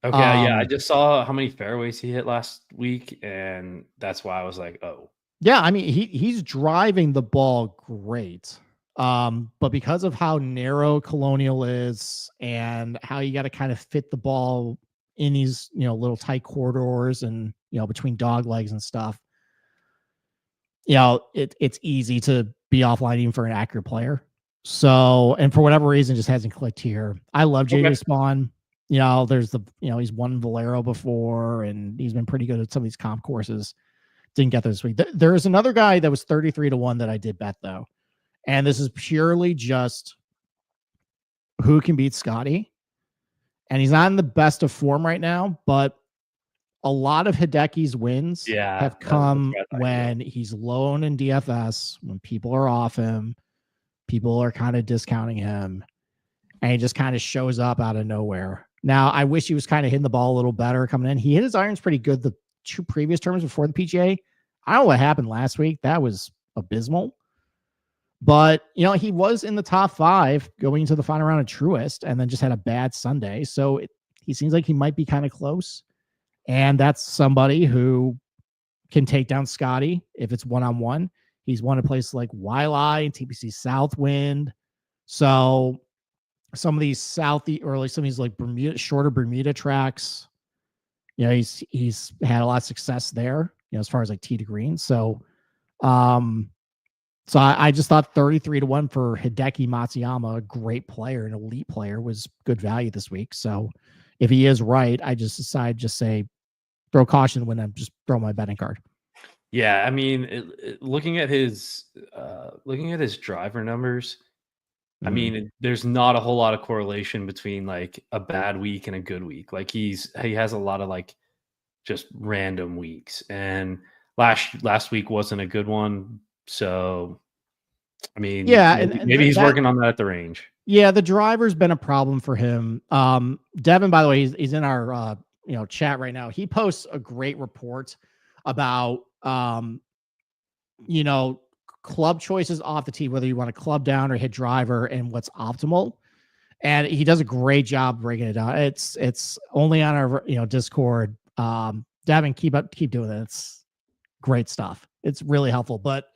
S6: Okay, yeah, I just saw how many fairways he hit last week, and that's why I was like, oh.
S4: Yeah, I mean, he's driving the ball great. But because of how narrow Colonial is and how you got to kind of fit the ball in these, little tight corridors and, between dog legs and stuff, it's easy to be offline even for an accurate player. So, and for whatever reason, just hasn't clicked here. I love JJ Spawn. There's he's won Valero before and he's been pretty good at some of these comp courses. Didn't get this week. There's another guy that was 33-1 that I did bet though. And this is purely just who can beat Scottie. And he's not in the best of form right now, but a lot of Hideki's wins
S6: Yeah,
S4: have
S6: that's
S4: come
S6: what I thought.
S4: when he's lone in DFS, when people are off him, people are kind of discounting him, and he just kind of shows up out of nowhere. Now, I wish he was kind of hitting the ball a little better coming in. He hit his irons pretty good the 2 previous tournaments before the PGA. I don't know what happened last week. That was abysmal. But, he was in the top 5 going into the final round of Truist and then just had a bad Sunday. So he seems like he might be kind of close. And that's somebody who can take down Scottie if it's one-on-one. He's won a place like Wiley and TPC Southwind. So some of these some of these like shorter Bermuda tracks, he's had a lot of success there, as far as like tee to green. So, I just thought 33-1 for Hideki Matsuyama, a great player, an elite player, was good value this week. So if he is right, I just decide say throw caution when I'm just throw my betting card.
S6: Yeah, I mean, looking at his driver numbers, I mean, there's not a whole lot of correlation between like a bad week and a good week. Like he has a lot of like just random weeks, and last week wasn't a good one. So, I mean,
S4: yeah,
S6: maybe he's working on that at the range.
S4: Yeah, the driver's been a problem for him. Devin, by the way, he's in our chat right now. He posts a great report about club choices off the tee, whether you want to club down or hit driver, and what's optimal. And he does a great job breaking it down. It's only on our Discord. Devin, keep doing it. It's great stuff. It's really helpful, but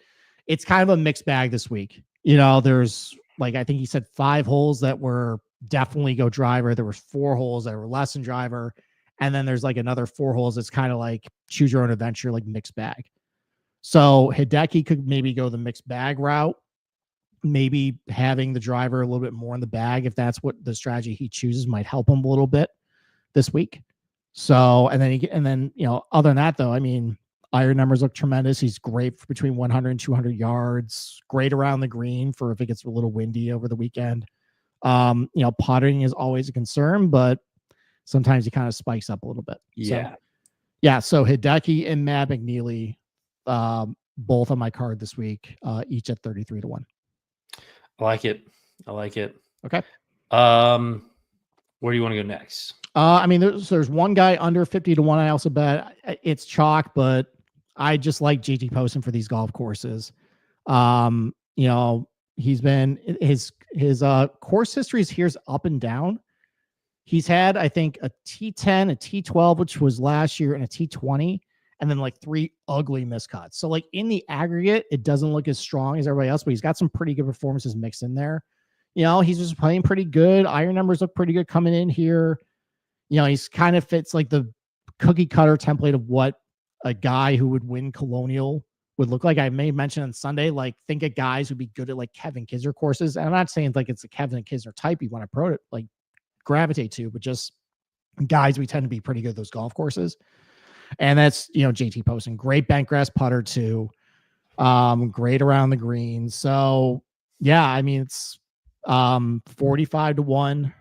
S4: it's kind of a mixed bag this week. There's like, I think he said 5 holes that were definitely go driver. There were 4 holes that were less than driver. And then there's like another 4 holes. It's kind of like choose your own adventure, like mixed bag. So Hideki could maybe go the mixed bag route, maybe having the driver a little bit more in the bag. If that's what the strategy he chooses, might help him a little bit this week. So, and then, other than that though, I mean, iron numbers look tremendous. He's great for between 100 and 200 yards, great around the green for if it gets a little windy over the weekend. Putting is always a concern, but sometimes he kind of spikes up a little bit.
S6: Yeah.
S4: So Hideki and Mav McNeely, both on my card this week, each at 33-1.
S6: I like it.
S4: Okay.
S6: Where do you want to go next?
S4: I mean, there's one guy under 50-1. I also bet it's chalk, but I just like JT Poston for these golf courses. He's been his course history is here's up and down. He's had, I think, a T10, a T12, which was last year, and a T20, and then like 3 ugly miscuts. So like in the aggregate, it doesn't look as strong as everybody else, but he's got some pretty good performances mixed in there. He's just playing pretty good. Iron numbers look pretty good coming in here. He's kind of fits like the cookie cutter template of what a guy who would win Colonial would look like. I may mention on Sunday, like think of guys who'd be good at like Kevin Kisner courses. And I'm not saying like it's a Kevin Kisner type you want to gravitate to, but just guys we tend to be pretty good at those golf courses. And that's, JT Poston, great bentgrass putter too. Great around the green. So yeah, I mean, it's 45-1.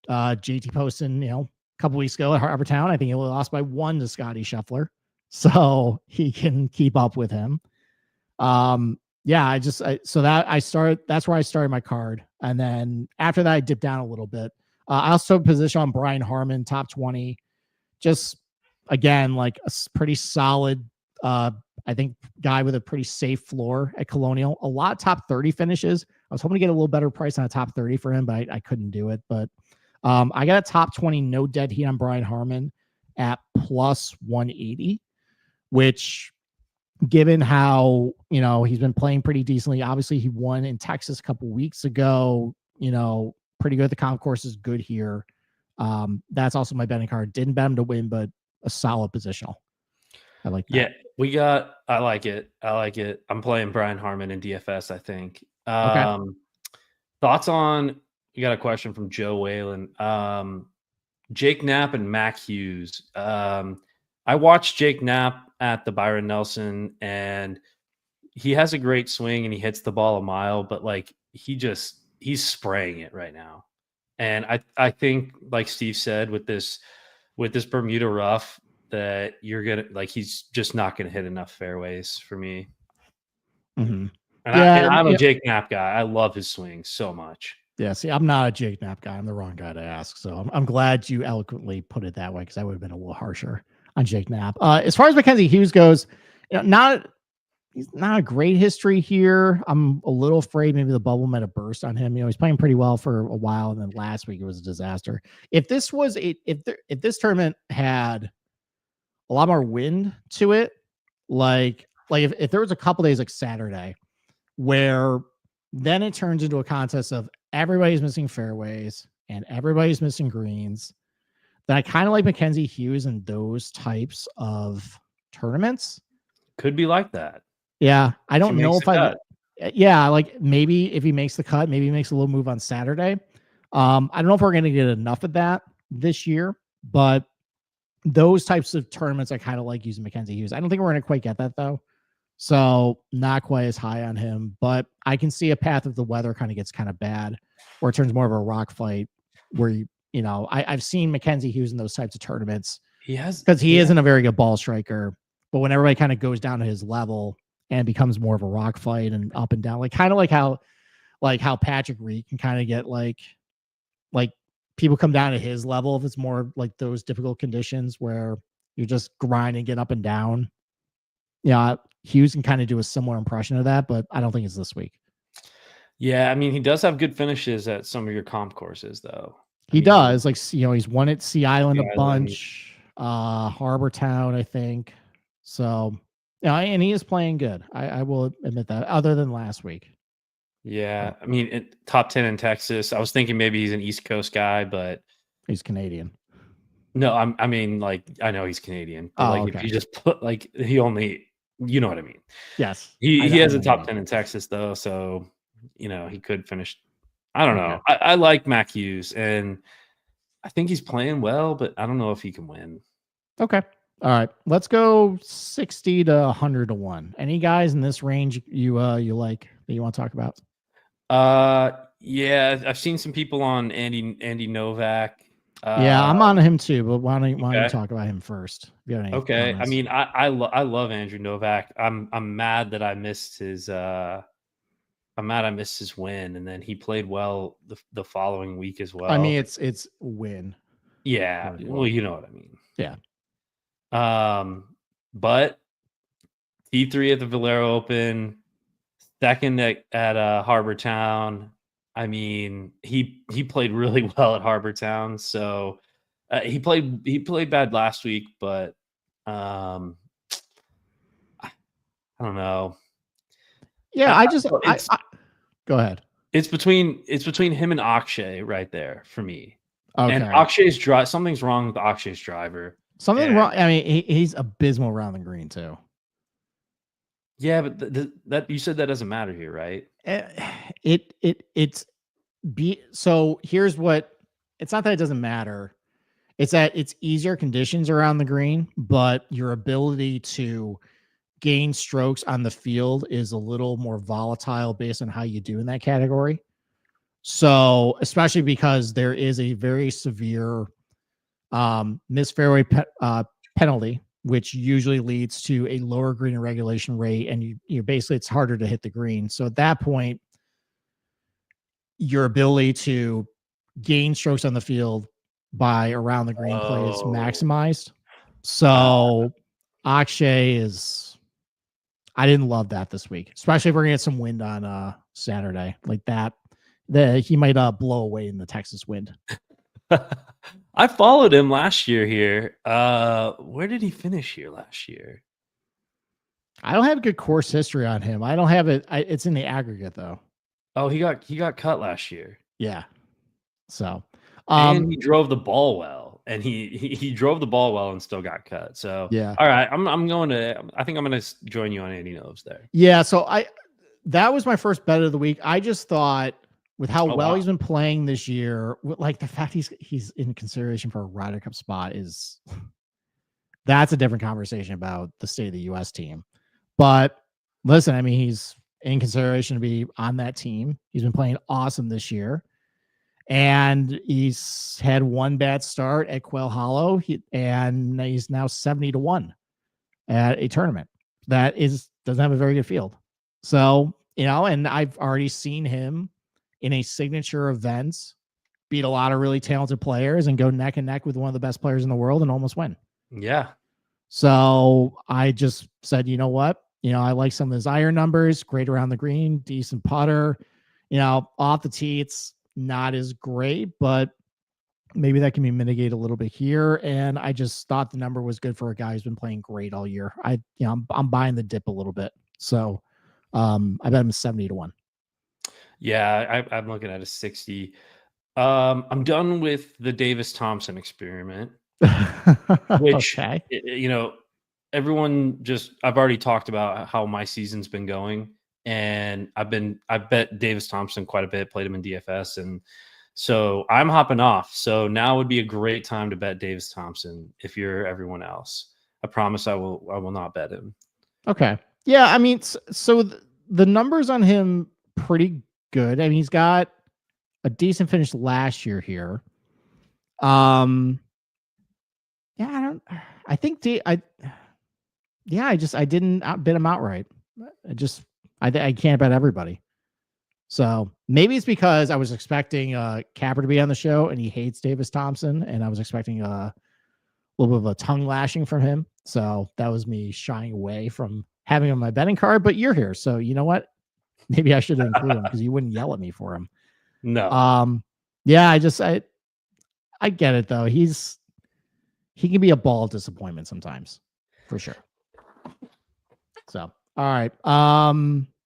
S4: JT Poston, a couple weeks ago at Harbour Town, I think he only lost by 1 to Scottie Scheffler. So he can keep up with him. That's where I started my card. And then after that, I dipped down a little bit. I also position on Brian Harman, top 20. Just again, like a pretty solid, I think, guy with a pretty safe floor at Colonial. A lot of top 30 finishes. I was hoping to get a little better price on a top 30 for him, but I couldn't do it. But I got a top 20 no dead heat on Brian Harman at plus 180, which, given how he's been playing pretty decently. Obviously, he won in Texas a couple weeks ago. Pretty good. The comp course is good here. That's also my betting card. Didn't bet him to win, but a solid positional. I like that.
S6: Yeah, I like it. I'm playing Brian Harman in DFS, I think.
S4: Okay.
S6: Thoughts on, we got a question from Joe Whalen. Jake Knapp and Mac Hughes. I watched Jake Knapp at the Byron Nelson, and he has a great swing and he hits the ball a mile, but like he's spraying it right now. And I think, like Steve said, with this Bermuda rough, that you're gonna like. He's just not gonna hit enough fairways for me.
S4: Mm-hmm.
S6: And I'm a Jake Knapp guy. I love his swing so much.
S4: Yeah, see, I'm not a Jake Knapp guy. I'm the wrong guy to ask. So I'm glad you eloquently put it that way, because I would have been a little harsher on Jake Knapp. As far as Mackenzie Hughes goes, he's not a great history here. I'm a little afraid maybe the bubble might have burst on him. He's playing pretty well for a while, and then last week it was a disaster. If this tournament had a lot more wind to it, like if there was a couple days like Saturday, where then it turns into a contest of everybody's missing fairways and everybody's missing greens, then I kind of like Mackenzie Hughes in those types of tournaments.
S6: Could be like that.
S4: Yeah. I don't know like maybe if he makes the cut, maybe he makes a little move on Saturday. I don't know if we're going to get enough of that this year, but those types of tournaments, I kind of like using Mackenzie Hughes. I don't think we're going to quite get that though. So not quite as high on him, but I can see a path if the weather kind of gets kind of bad, or it turns more of a rock fight where I've seen Mackenzie Hughes in those types of tournaments. Because he isn't a very good ball striker, but when everybody kind of goes down to his level and becomes more of a rock fight and up and down, kind of like how Patrick Reed can kind of get like people come down to his level if it's more like those difficult conditions where you're just grinding, get up and down. Yeah, Hughes can kind of do a similar impression of that, but I don't think it's this week.
S6: Yeah, I mean, he does have good finishes at some of your comp courses, though.
S4: He does. Like, he's won at Sea Island a bunch, Harbor Town, I think. So, and he is playing good. I will admit that, other than last week.
S6: Yeah, I mean, top 10 in Texas. I was thinking maybe he's an East Coast guy, but
S4: he's Canadian.
S6: No, I mean, like, I know he's Canadian, but if you just put he only, you know what I mean?
S4: Yes,
S6: he has a top 10 in Texas though, so he could finish. I don't know. I like Mac Hughes, and I think he's playing well, but I don't know if he can win.
S4: Okay. All right. Let's go 60 to 100 to 1. Any guys in this range you like that you want to talk about?
S6: Yeah, I've seen some people on Andy Novak.
S4: Yeah, I'm on him too, but why don't you talk about him first?
S6: Okay. Comments? I mean, I love Andrew Novak. I'm mad that I missed his win, and then he played well the following week as well.
S4: I mean, it's win.
S6: Yeah. Well, you know what I mean.
S4: Yeah.
S6: But T3 at the Valero Open, second at Harbor Town. I mean, he played really well at Harbor Town. So he played bad last week, but I don't know.
S4: Yeah, go ahead.
S6: It's between him and Akshay right there for me.
S4: Okay.
S6: And Akshay's drive, something's wrong with Akshay's driver.
S4: Something wrong. I mean, he's abysmal around the green too.
S6: Yeah, but that you said that doesn't matter here, right?
S4: So here's what. It's not that it doesn't matter. It's that it's easier conditions around the green, but your ability to gain strokes on the field is a little more volatile based on how you do in that category. So, especially because there is a very severe missed fairway penalty, which usually leads to a lower green and regulation rate, and you basically it's harder to hit the green. So at that point, your ability to gain strokes on the field by around the green play is maximized. So Akshay is, I didn't love that this week, especially if we're gonna get some wind on Saturday like that. He might blow away in the Texas wind.
S6: I followed him last year here. Where did he finish here last year?
S4: I don't have good course history on him. I don't have it. It's in the aggregate though.
S6: Oh, he got cut last year.
S4: Yeah. So,
S6: and he drove the ball well, and he drove the ball well and still got cut. So
S4: yeah.
S6: All right, I think I'm going to join you on Andy Noves there.
S4: Yeah. So that was my first bet of the week. I just thought with how he's been playing this year, like the fact he's in consideration for a Ryder Cup spot that's a different conversation about the state of the U.S. team. But listen, I mean, he's in consideration to be on that team. He's been playing awesome this year. And he's had one bad start at Quail Hollow, and he's now 70-1 at a tournament that doesn't have a very good field. So, and I've already seen him in a signature event beat a lot of really talented players and go neck and neck with one of the best players in the world and almost win.
S6: Yeah.
S4: So I just said, you know what? I like some of his iron numbers, great around the green, decent putter. Off the tee, it's not as great, but maybe that can be mitigated a little bit here. And I just thought the number was good for a guy who's been playing great all year. I'm buying the dip a little bit. So I bet him 70-1.
S6: Yeah, I'm looking at a 60. I'm done with the Davis Thompson experiment, which,
S4: okay.
S6: everyone I've already talked about how my season's been going, and I bet Davis Thompson quite a bit, played him in DFS. And so I'm hopping off. So now would be a great time to bet Davis Thompson. If you're everyone else, I promise I will not bet him. Okay.
S4: Yeah. I mean, so the numbers on him pretty good. I mean, he's got a decent finish last year here. I didn't bet him outright. I can't bet everybody. So maybe it's because I was expecting Capper to be on the show and he hates Davis Thompson, and I was expecting a little bit of a tongue lashing from him. So that was me shying away from having him on my betting card. But you're here, so you know what? Maybe I should include him because you wouldn't yell at me for him.
S6: No.
S4: Yeah, I get it though. He can be a ball of disappointment sometimes, for sure. So, all right.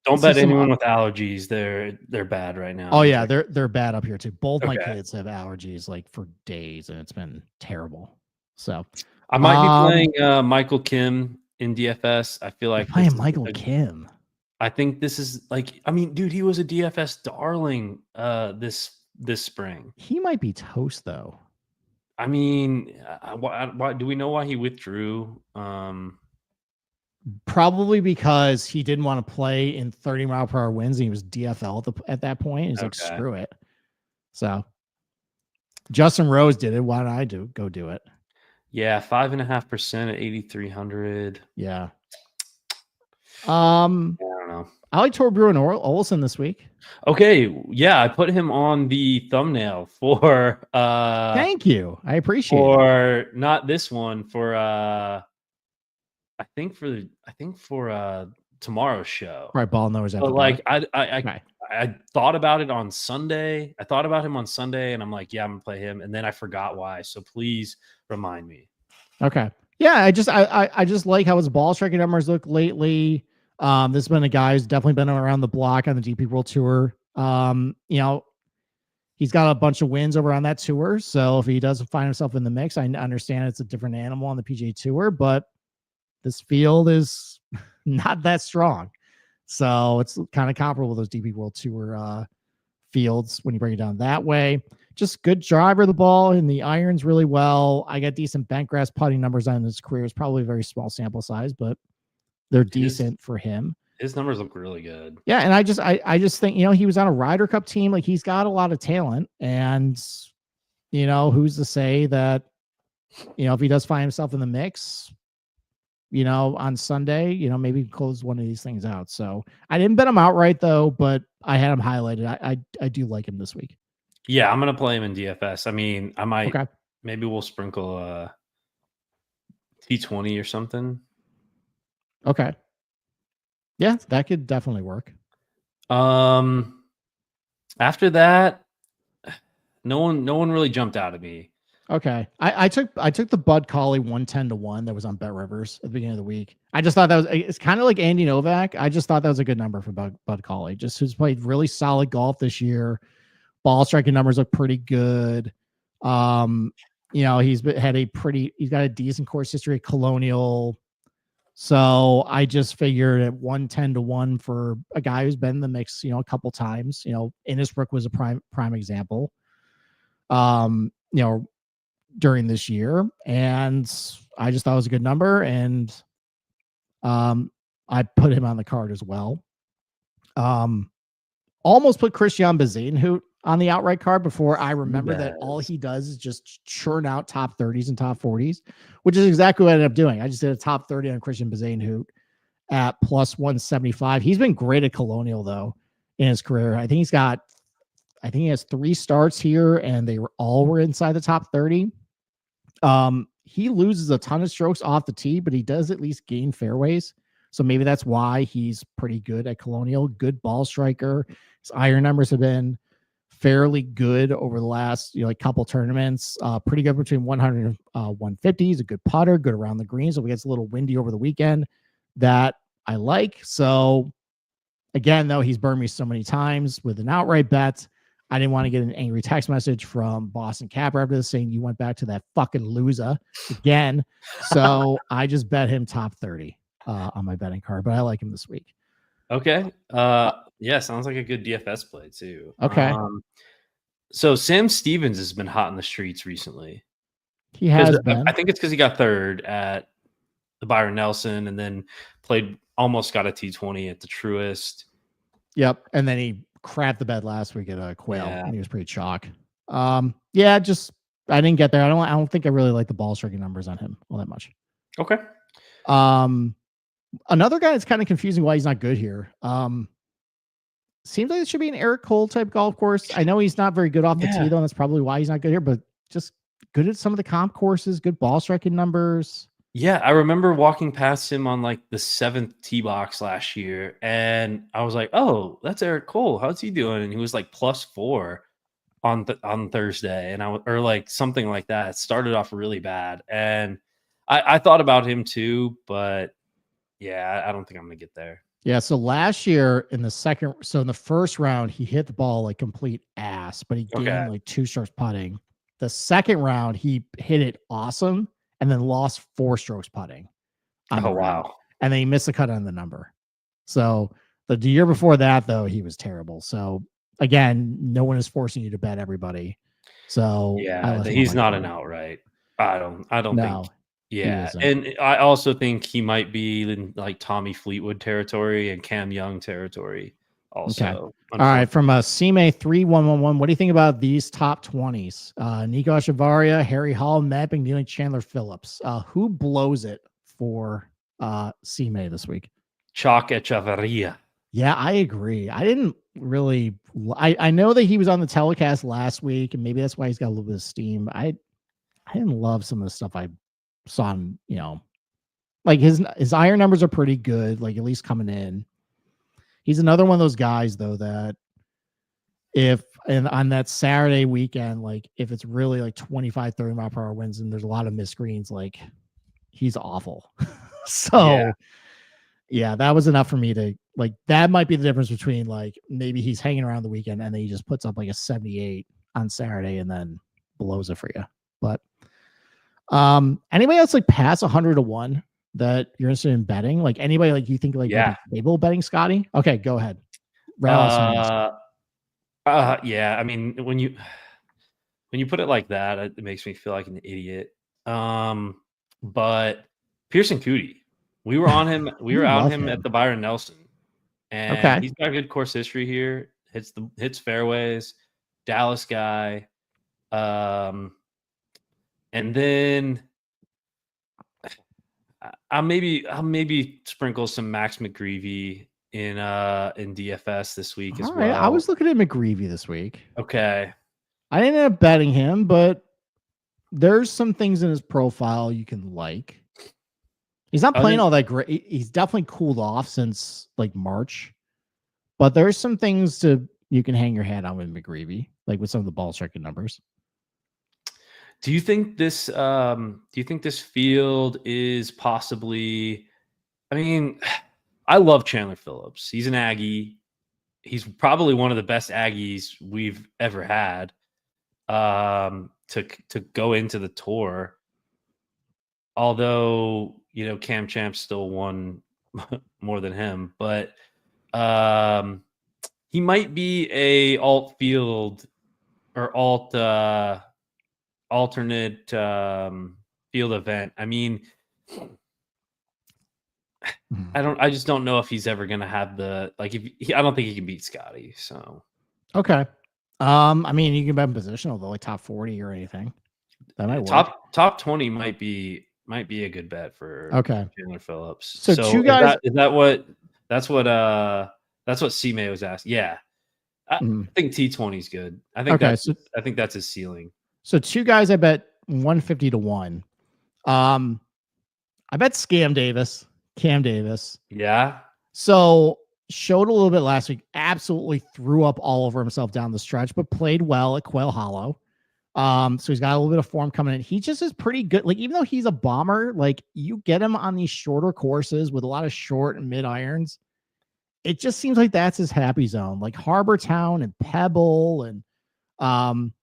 S6: Don't bet anyone with allergies. They're bad right now.
S4: Oh yeah, they're bad up here too. Both my kids have allergies like for days, and it's been terrible. So
S6: I might be playing Michael Kim in DFS. I feel like
S4: playing Michael Kim.
S6: I think this is dude, he was a DFS darling this spring.
S4: He might be toast though.
S6: I mean, why do we know why he withdrew?
S4: Probably because he didn't want to play in 30-mile-per-hour winds, and he was DFL at that point. He's like, screw it. So Justin Rose did it. Why don't I go do it?
S6: Yeah, 5.5% at 8,300.
S4: Yeah.
S6: I don't know.
S4: I like Torbjorn Olsen this week.
S6: Okay, yeah, I put him on the thumbnail for.
S4: Thank you, I appreciate it.
S6: For not this one, for I think for tomorrow's show.
S4: Right, ball knows.
S6: But like I thought about it on Sunday. I thought about him on Sunday, and I'm like, yeah, I'm gonna play him, and then I forgot why. So please remind me. Okay.
S4: Yeah, I just like how his ball striking numbers look lately. This has been a guy who's definitely been around the block on the DP World Tour. He's got a bunch of wins over on that tour. So if he doesn't find himself in the mix, I understand it's a different animal on the PGA Tour, but this field is not that strong. So it's kind of comparable to those DP World Tour fields when you break it down that way. Just good driver of the ball and the irons really well. I got decent bentgrass putting numbers on his career. It's probably a very small sample size, but they're decent for him.
S6: His numbers look really good.
S4: Yeah, and I just think, he was on a Ryder Cup team. Like, he's got a lot of talent, and who's to say that if he does find himself in the mix, on Sunday, maybe close one of these things out. So I didn't bet him outright though, but I had him highlighted. I do like him this week.
S6: Yeah, I'm gonna play him in DFS. I mean, I might.
S4: Okay.
S6: Maybe we'll sprinkle a T20 or something.
S4: Okay. Yeah, that could definitely work.
S6: After that, no one really jumped out at me.
S4: Okay. I took the Bud Cauley 110-1 that was on Bet Rivers at the beginning of the week. I just thought it's kind of like Andy Novak. I just thought that was a good number for Bud Cauley. Just who's played really solid golf this year. Ball striking numbers look pretty good. He's got a decent course history at Colonial. So I just figured at 110-1 for a guy who's been in the mix, a couple times. Innisbrook was a prime example. During this year, and I just thought it was a good number, and I put him on the card as well. Almost put Christian Bazin, who on the outright card before I remember that all he does is just churn out top 30s and top 40s, which is exactly what I ended up doing. I just did a top 30 on Christian Bezain-Hoot at plus 175. He's been great at Colonial though in his career. I think he has 3 starts here and they were inside the top 30. He loses a ton of strokes off the tee, but he does at least gain fairways. So maybe that's why he's pretty good at Colonial. Good ball striker. His iron numbers have been fairly good over the last couple tournaments. Pretty good between 100 and 150. He's a good putter, good around the greens. So it gets a little windy over the weekend. That I like. So again, though, he's burned me so many times with an outright bet. I didn't want to get an angry text message from Boston Capper after this saying you went back to that fucking loser again. So I just bet him top 30 on my betting card, but I like him this week.
S6: Okay. Yeah, sounds like a good DFS play too.
S4: Okay.
S6: So Sam Stevens has been hot in the streets recently.
S4: He has been.
S6: I think it's because he got third at the Byron Nelson and then almost got a T20 at the Truist.
S4: Yep. And then he crapped the bed last week at Quail.
S6: Yeah.
S4: And he was pretty chalk. Yeah, just I didn't get there. I don't think I really like the ball striking numbers on him all that much.
S6: Okay.
S4: Another guy that's kind of confusing why he's not good here. Seems like it should be an Eric Cole type golf course. I know he's not very good off the tee though, and that's probably why he's not good here, but just good at some of the comp courses, good ball striking numbers.
S6: Yeah, I remember walking past him on like the 7th tee box last year, and I was like, "Oh, that's Eric Cole. How's he doing?" And he was like +4 on Thursday, and or like something like that. It started off really bad, and I thought about him too, but yeah, I don't think I'm gonna get there.
S4: Yeah, so last year in the first round, he hit the ball like complete ass, but he gained like 2 strokes putting. The second round, he hit it awesome and then lost 4 strokes putting.
S6: Oh, wow.
S4: And then he missed the cut on the number. So the year before that, though, he was terrible. So again, no one is forcing you to bet everybody. So
S6: yeah, he's not an outright. I don't think. Yeah, and I also think he might be in like Tommy Fleetwood territory and Cam Young territory also.
S4: Okay. All right, from CMA 3111, what do you think about these top 20s? Nico Echevarria, Harry Hall, Matt McNeely, Chandler Phillips. Who blows it for CMA this week?
S6: Chalk Echevarria.
S4: Yeah, I agree. I didn't really I know that he was on the telecast last week, and maybe that's why he's got a little bit of steam. I didn't love some of the stuff I saw him, like his iron numbers are pretty good, like at least coming in. He's another one of those guys though that on that Saturday weekend, like if it's really like 25, 30 mile per hour winds and there's a lot of missed greens, like he's awful. So yeah, that was enough for me to like, that might be the difference between like maybe he's hanging around the weekend and then he just puts up like a 78 on Saturday and then blows it for you. But anybody else like past 100 to 1 that you're interested in betting? Like anybody like you think like able betting Scottie? Okay, go ahead.
S6: Yeah. I mean, when you put it like that, it makes me feel like an idiot. But Pearson Cootie, we were on him. We were on him at the Byron Nelson, and he's got a good course history here. Hits fairways. Dallas guy. And then I'll maybe sprinkle some Max McGreevy in DFS this week as well.
S4: I was looking at McGreevy this week.
S6: Okay.
S4: I didn't end up betting him, but there's some things in his profile you can like. He's not playing all that great. He's definitely cooled off since like March, but there's some things you can hang your hat on with McGreevy, like with some of the ball striking numbers.
S6: Do you think this field is possibly? I mean, I love Chandler Phillips. He's an Aggie. He's probably one of the best Aggies we've ever had. To go into the tour, although Cam Champ still won more than him, but he might be a alt field or alternate field event. I mean, I just don't know if he's ever going to have I don't think he can beat Scottie. So,
S4: okay. I mean, you can bet positional though, like top 40 or anything. That might work.
S6: Top 20 might be a good bet for Chandler Phillips.
S4: So two guys.
S6: That's what C-May was asking. Yeah. I think T20 is good. I think I think that's his ceiling.
S4: So two guys I bet 150 to 1. I bet Cam Davis.
S6: Yeah.
S4: So showed a little bit last week, absolutely threw up all over himself down the stretch, but played well at Quail Hollow. So he's got a little bit of form coming in. He just is pretty good. Like, even though he's a bomber, like you get him on these shorter courses with a lot of short and mid irons. It just seems like that's his happy zone, like Harbor Town and Pebble. And,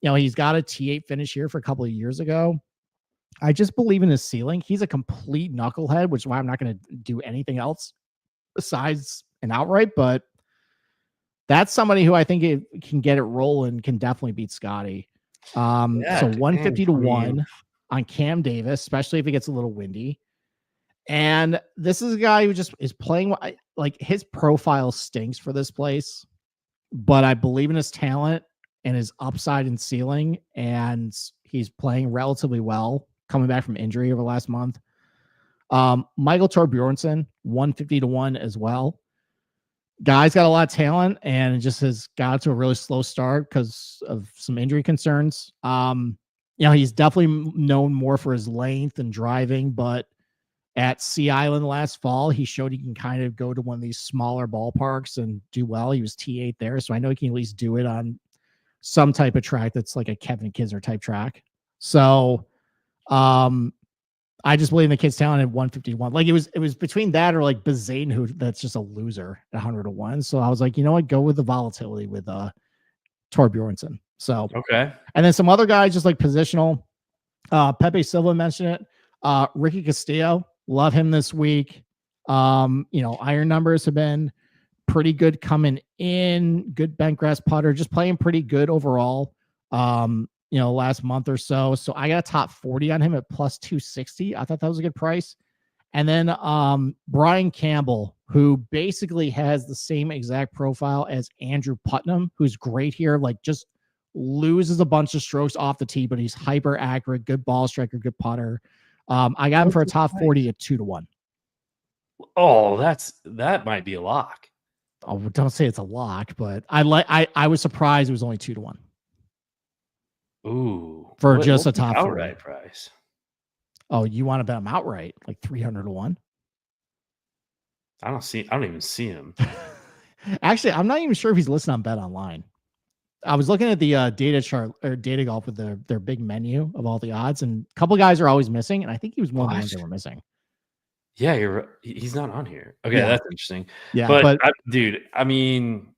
S4: he's got a T8 finish here for a couple of years ago. I just believe in his ceiling. He's a complete knucklehead, which is why I'm not going to do anything else besides an outright, but that's somebody who I think it can get it rolling, can definitely beat Scottie. So 150 to 1 on Cam Davis, especially if it gets a little windy. And this is a guy who just is playing like his profile stinks for this place, but I believe in his talent and his upside and ceiling, and he's playing relatively well coming back from injury over the last month. Michael Torbjornsson, 150 to 1 as well. Guy's got a lot of talent and just has got to a really slow start because of some injury concerns. He's definitely known more for his length and driving, but at Sea Island last fall, he showed he can kind of go to one of these smaller ballparks and do well. He was T8 there, so I know he can at least do it on some type of track that's like a Kevin Kisner type track. So I just believe in the kid's talent at 151. Like it was between that or like Bazane, who that's just a loser at 100 to 1. So I was like, you know what, go with the volatility with Torbjornsson. So
S6: okay.
S4: And then some other guys just like positional. Pepe Silva mentioned it. Ricky Castillo, love him this week. Iron numbers have been pretty good coming in. Good bent grass putter, just playing pretty good overall. Last month or so. So I got a top 40 on him at plus 260. I thought that was a good price. And then Brian Campbell, who basically has the same exact profile as Andrew Putnam, who's great here, like just loses a bunch of strokes off the tee, but he's hyper accurate, good ball striker, good putter. I got him for a top 40 at 2 to 1.
S6: Oh, that might be a lock.
S4: Oh, don't say it's a lock, but I was surprised it was only 2 to 1.
S6: Ooh,
S4: for just a top
S6: outright price.
S4: Oh, you want to bet him outright, like 300 to 1?
S6: I don't even see him.
S4: Actually, I'm not even sure if he's listed on Bet Online. I was looking at the data chart or Data Golf with their big menu of all the odds, and a couple guys are always missing, and I think he was one of the ones that were missing.
S6: Yeah, he's not on here. Okay, yeah. That's interesting.
S4: Yeah,
S6: but dude, I mean,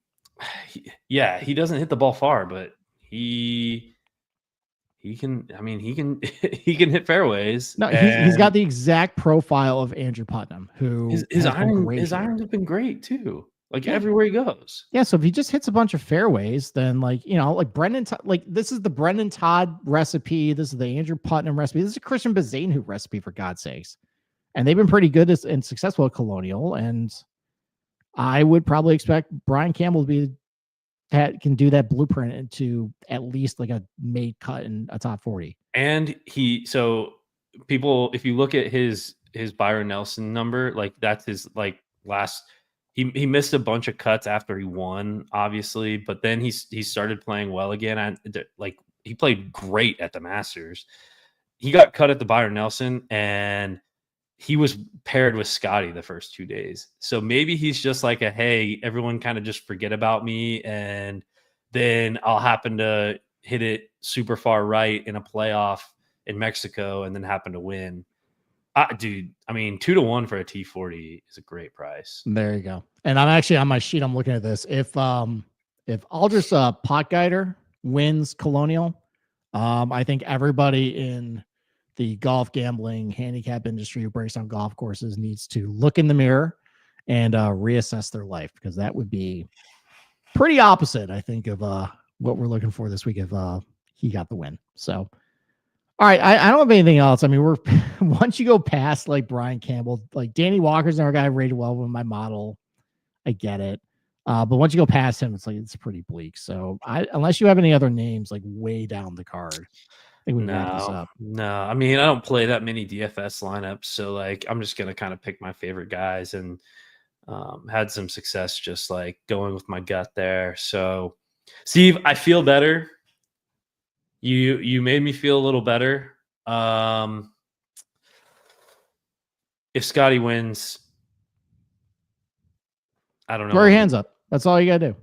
S6: he doesn't hit the ball far, but he can. I mean, he can hit fairways.
S4: No, he's got the exact profile of Andrew Putnam, who
S6: his irons have been great too. Like everywhere he goes.
S4: Yeah. So if he just hits a bunch of fairways, then like Brendan, like this is the Brendan Todd recipe. This is the Andrew Putnam recipe. This is a Christian Bazane recipe, for God's sakes. And they've been pretty good and successful at Colonial. And I would probably expect Brian Campbell can do that blueprint into at least like a made cut in a top 40.
S6: And people, if you look at his Byron Nelson number, like that's his like last. He missed a bunch of cuts after he won, obviously, but then he started playing well again. And like he played great at the Masters. He got cut at the Byron Nelson, and he was paired with Scottie the first 2 days. So maybe he's just like hey, everyone kind of just forget about me, and then I'll happen to hit it super far right in a playoff in Mexico, and then happen to win. Dude, I mean, 2 to 1 for a T40 is a great price.
S4: There you go. And I'm actually on my sheet. I'm looking at this. If Aldous Potgeider wins Colonial, I think everybody in the golf gambling handicap industry who breaks down golf courses needs to look in the mirror and reassess their life, because that would be pretty opposite, I think, of what we're looking for this week if he got the win. So. All right, I don't have anything else. I mean, we're once you go past like Brian Campbell, like Danny Walker's another guy I rated well with my model. I get it. But once you go past him, it's pretty bleak. So unless you have any other names like way down the card, I think we wrap this up.
S6: No. I mean, I don't play that many DFS lineups, so like I'm just gonna kind of pick my favorite guys, and had some success just like going with my gut there. So, Steve, I feel better. You made me feel a little better. If Scottie wins, I don't know.
S4: Throw your hands up. That's all you gotta do.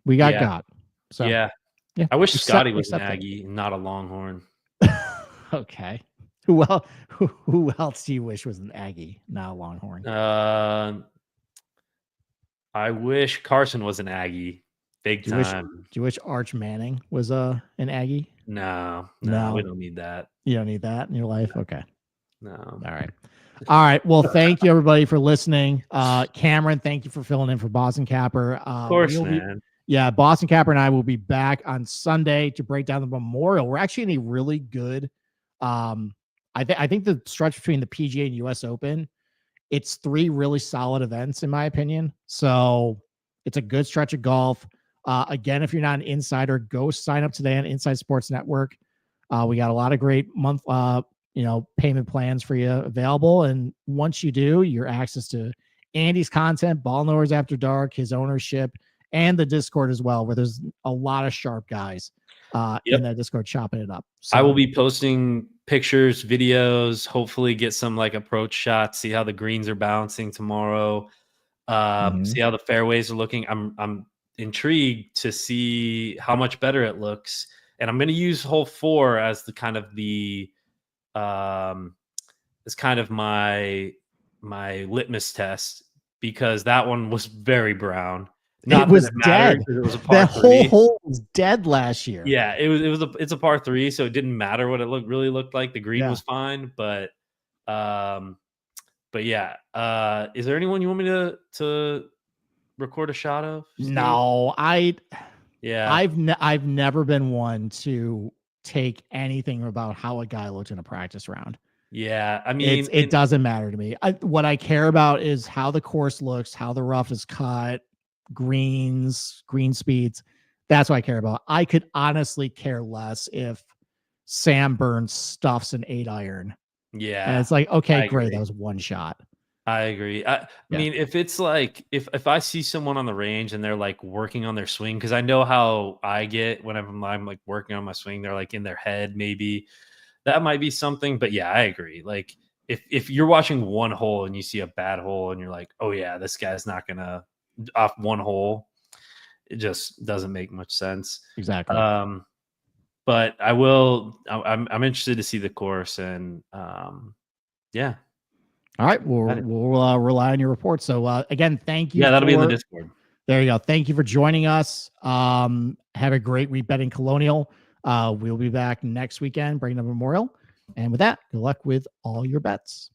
S4: We got. So
S6: yeah. I wish Scottie was an Aggie and not a Longhorn.
S4: Okay. Who else do you wish was an Aggie, not a Longhorn?
S6: I wish Carson was an Aggie. Big time.
S4: Do you wish Arch Manning was an Aggie?
S6: No, we don't need that.
S4: You don't need that in your life? Okay.
S6: No.
S4: All right. Well, thank you everybody for listening. Cameron, thank you for filling in for Boston Capper.
S6: Of course, man.
S4: Boston Capper and I will be back on Sunday to break down the Memorial. We're actually in a really good I think the stretch between the PGA and US Open, it's 3 really solid events in my opinion. So it's a good stretch of golf. Again, if you're not an insider, go sign up today on Inside Sports Network. We got a lot of great month payment plans for you available. And once you do, your access to Andy's content, Ball Knowers After Dark, his ownership, and the Discord as well, where there's a lot of sharp guys in that Discord chopping it up. So,
S6: I will be posting pictures, videos, hopefully get some like approach shots, see how the greens are bouncing tomorrow, see how the fairways are looking. I'm intrigued to see how much better it looks. And I'm going to use hole 4 as the kind of my litmus test, because that one was very brown.
S4: It was dead.
S6: It was a par
S4: that
S6: 3.
S4: whole hole was dead last year.
S6: Yeah, it's a par 3, so it didn't matter what it really looked like. The green was fine, but yeah. Is there anyone you want me to record a shot of? Steve?
S4: No, I've never been one to take anything about how a guy looked in a practice round.
S6: Yeah, I mean,
S4: it doesn't matter to me. What I care about is how the course looks, how the rough is cut, green speeds. That's what I care about. I could honestly care less if Sam Burns stuffs an 8-iron.
S6: Yeah,
S4: and it's like, okay, great, that was one shot.
S6: I agree. I mean, if it's like if I see someone on the range and they're like working on their swing, because I know how I get whenever I'm like working on my swing, they're like in their head, maybe that might be something. But yeah, I agree. Like if you're watching one hole and you see a bad hole and you're like, oh yeah, this guy's not gonna off one hole, it just doesn't make much sense.
S4: Exactly.
S6: But I'm interested to see the course, and yeah.
S4: All right, we'll rely on your report. So again, thank you.
S6: Yeah, that'll be in the Discord.
S4: There you go. Thank you for joining us. Have a great week betting Colonial. We'll be back next weekend, breaking up Memorial. And with that, good luck with all your bets.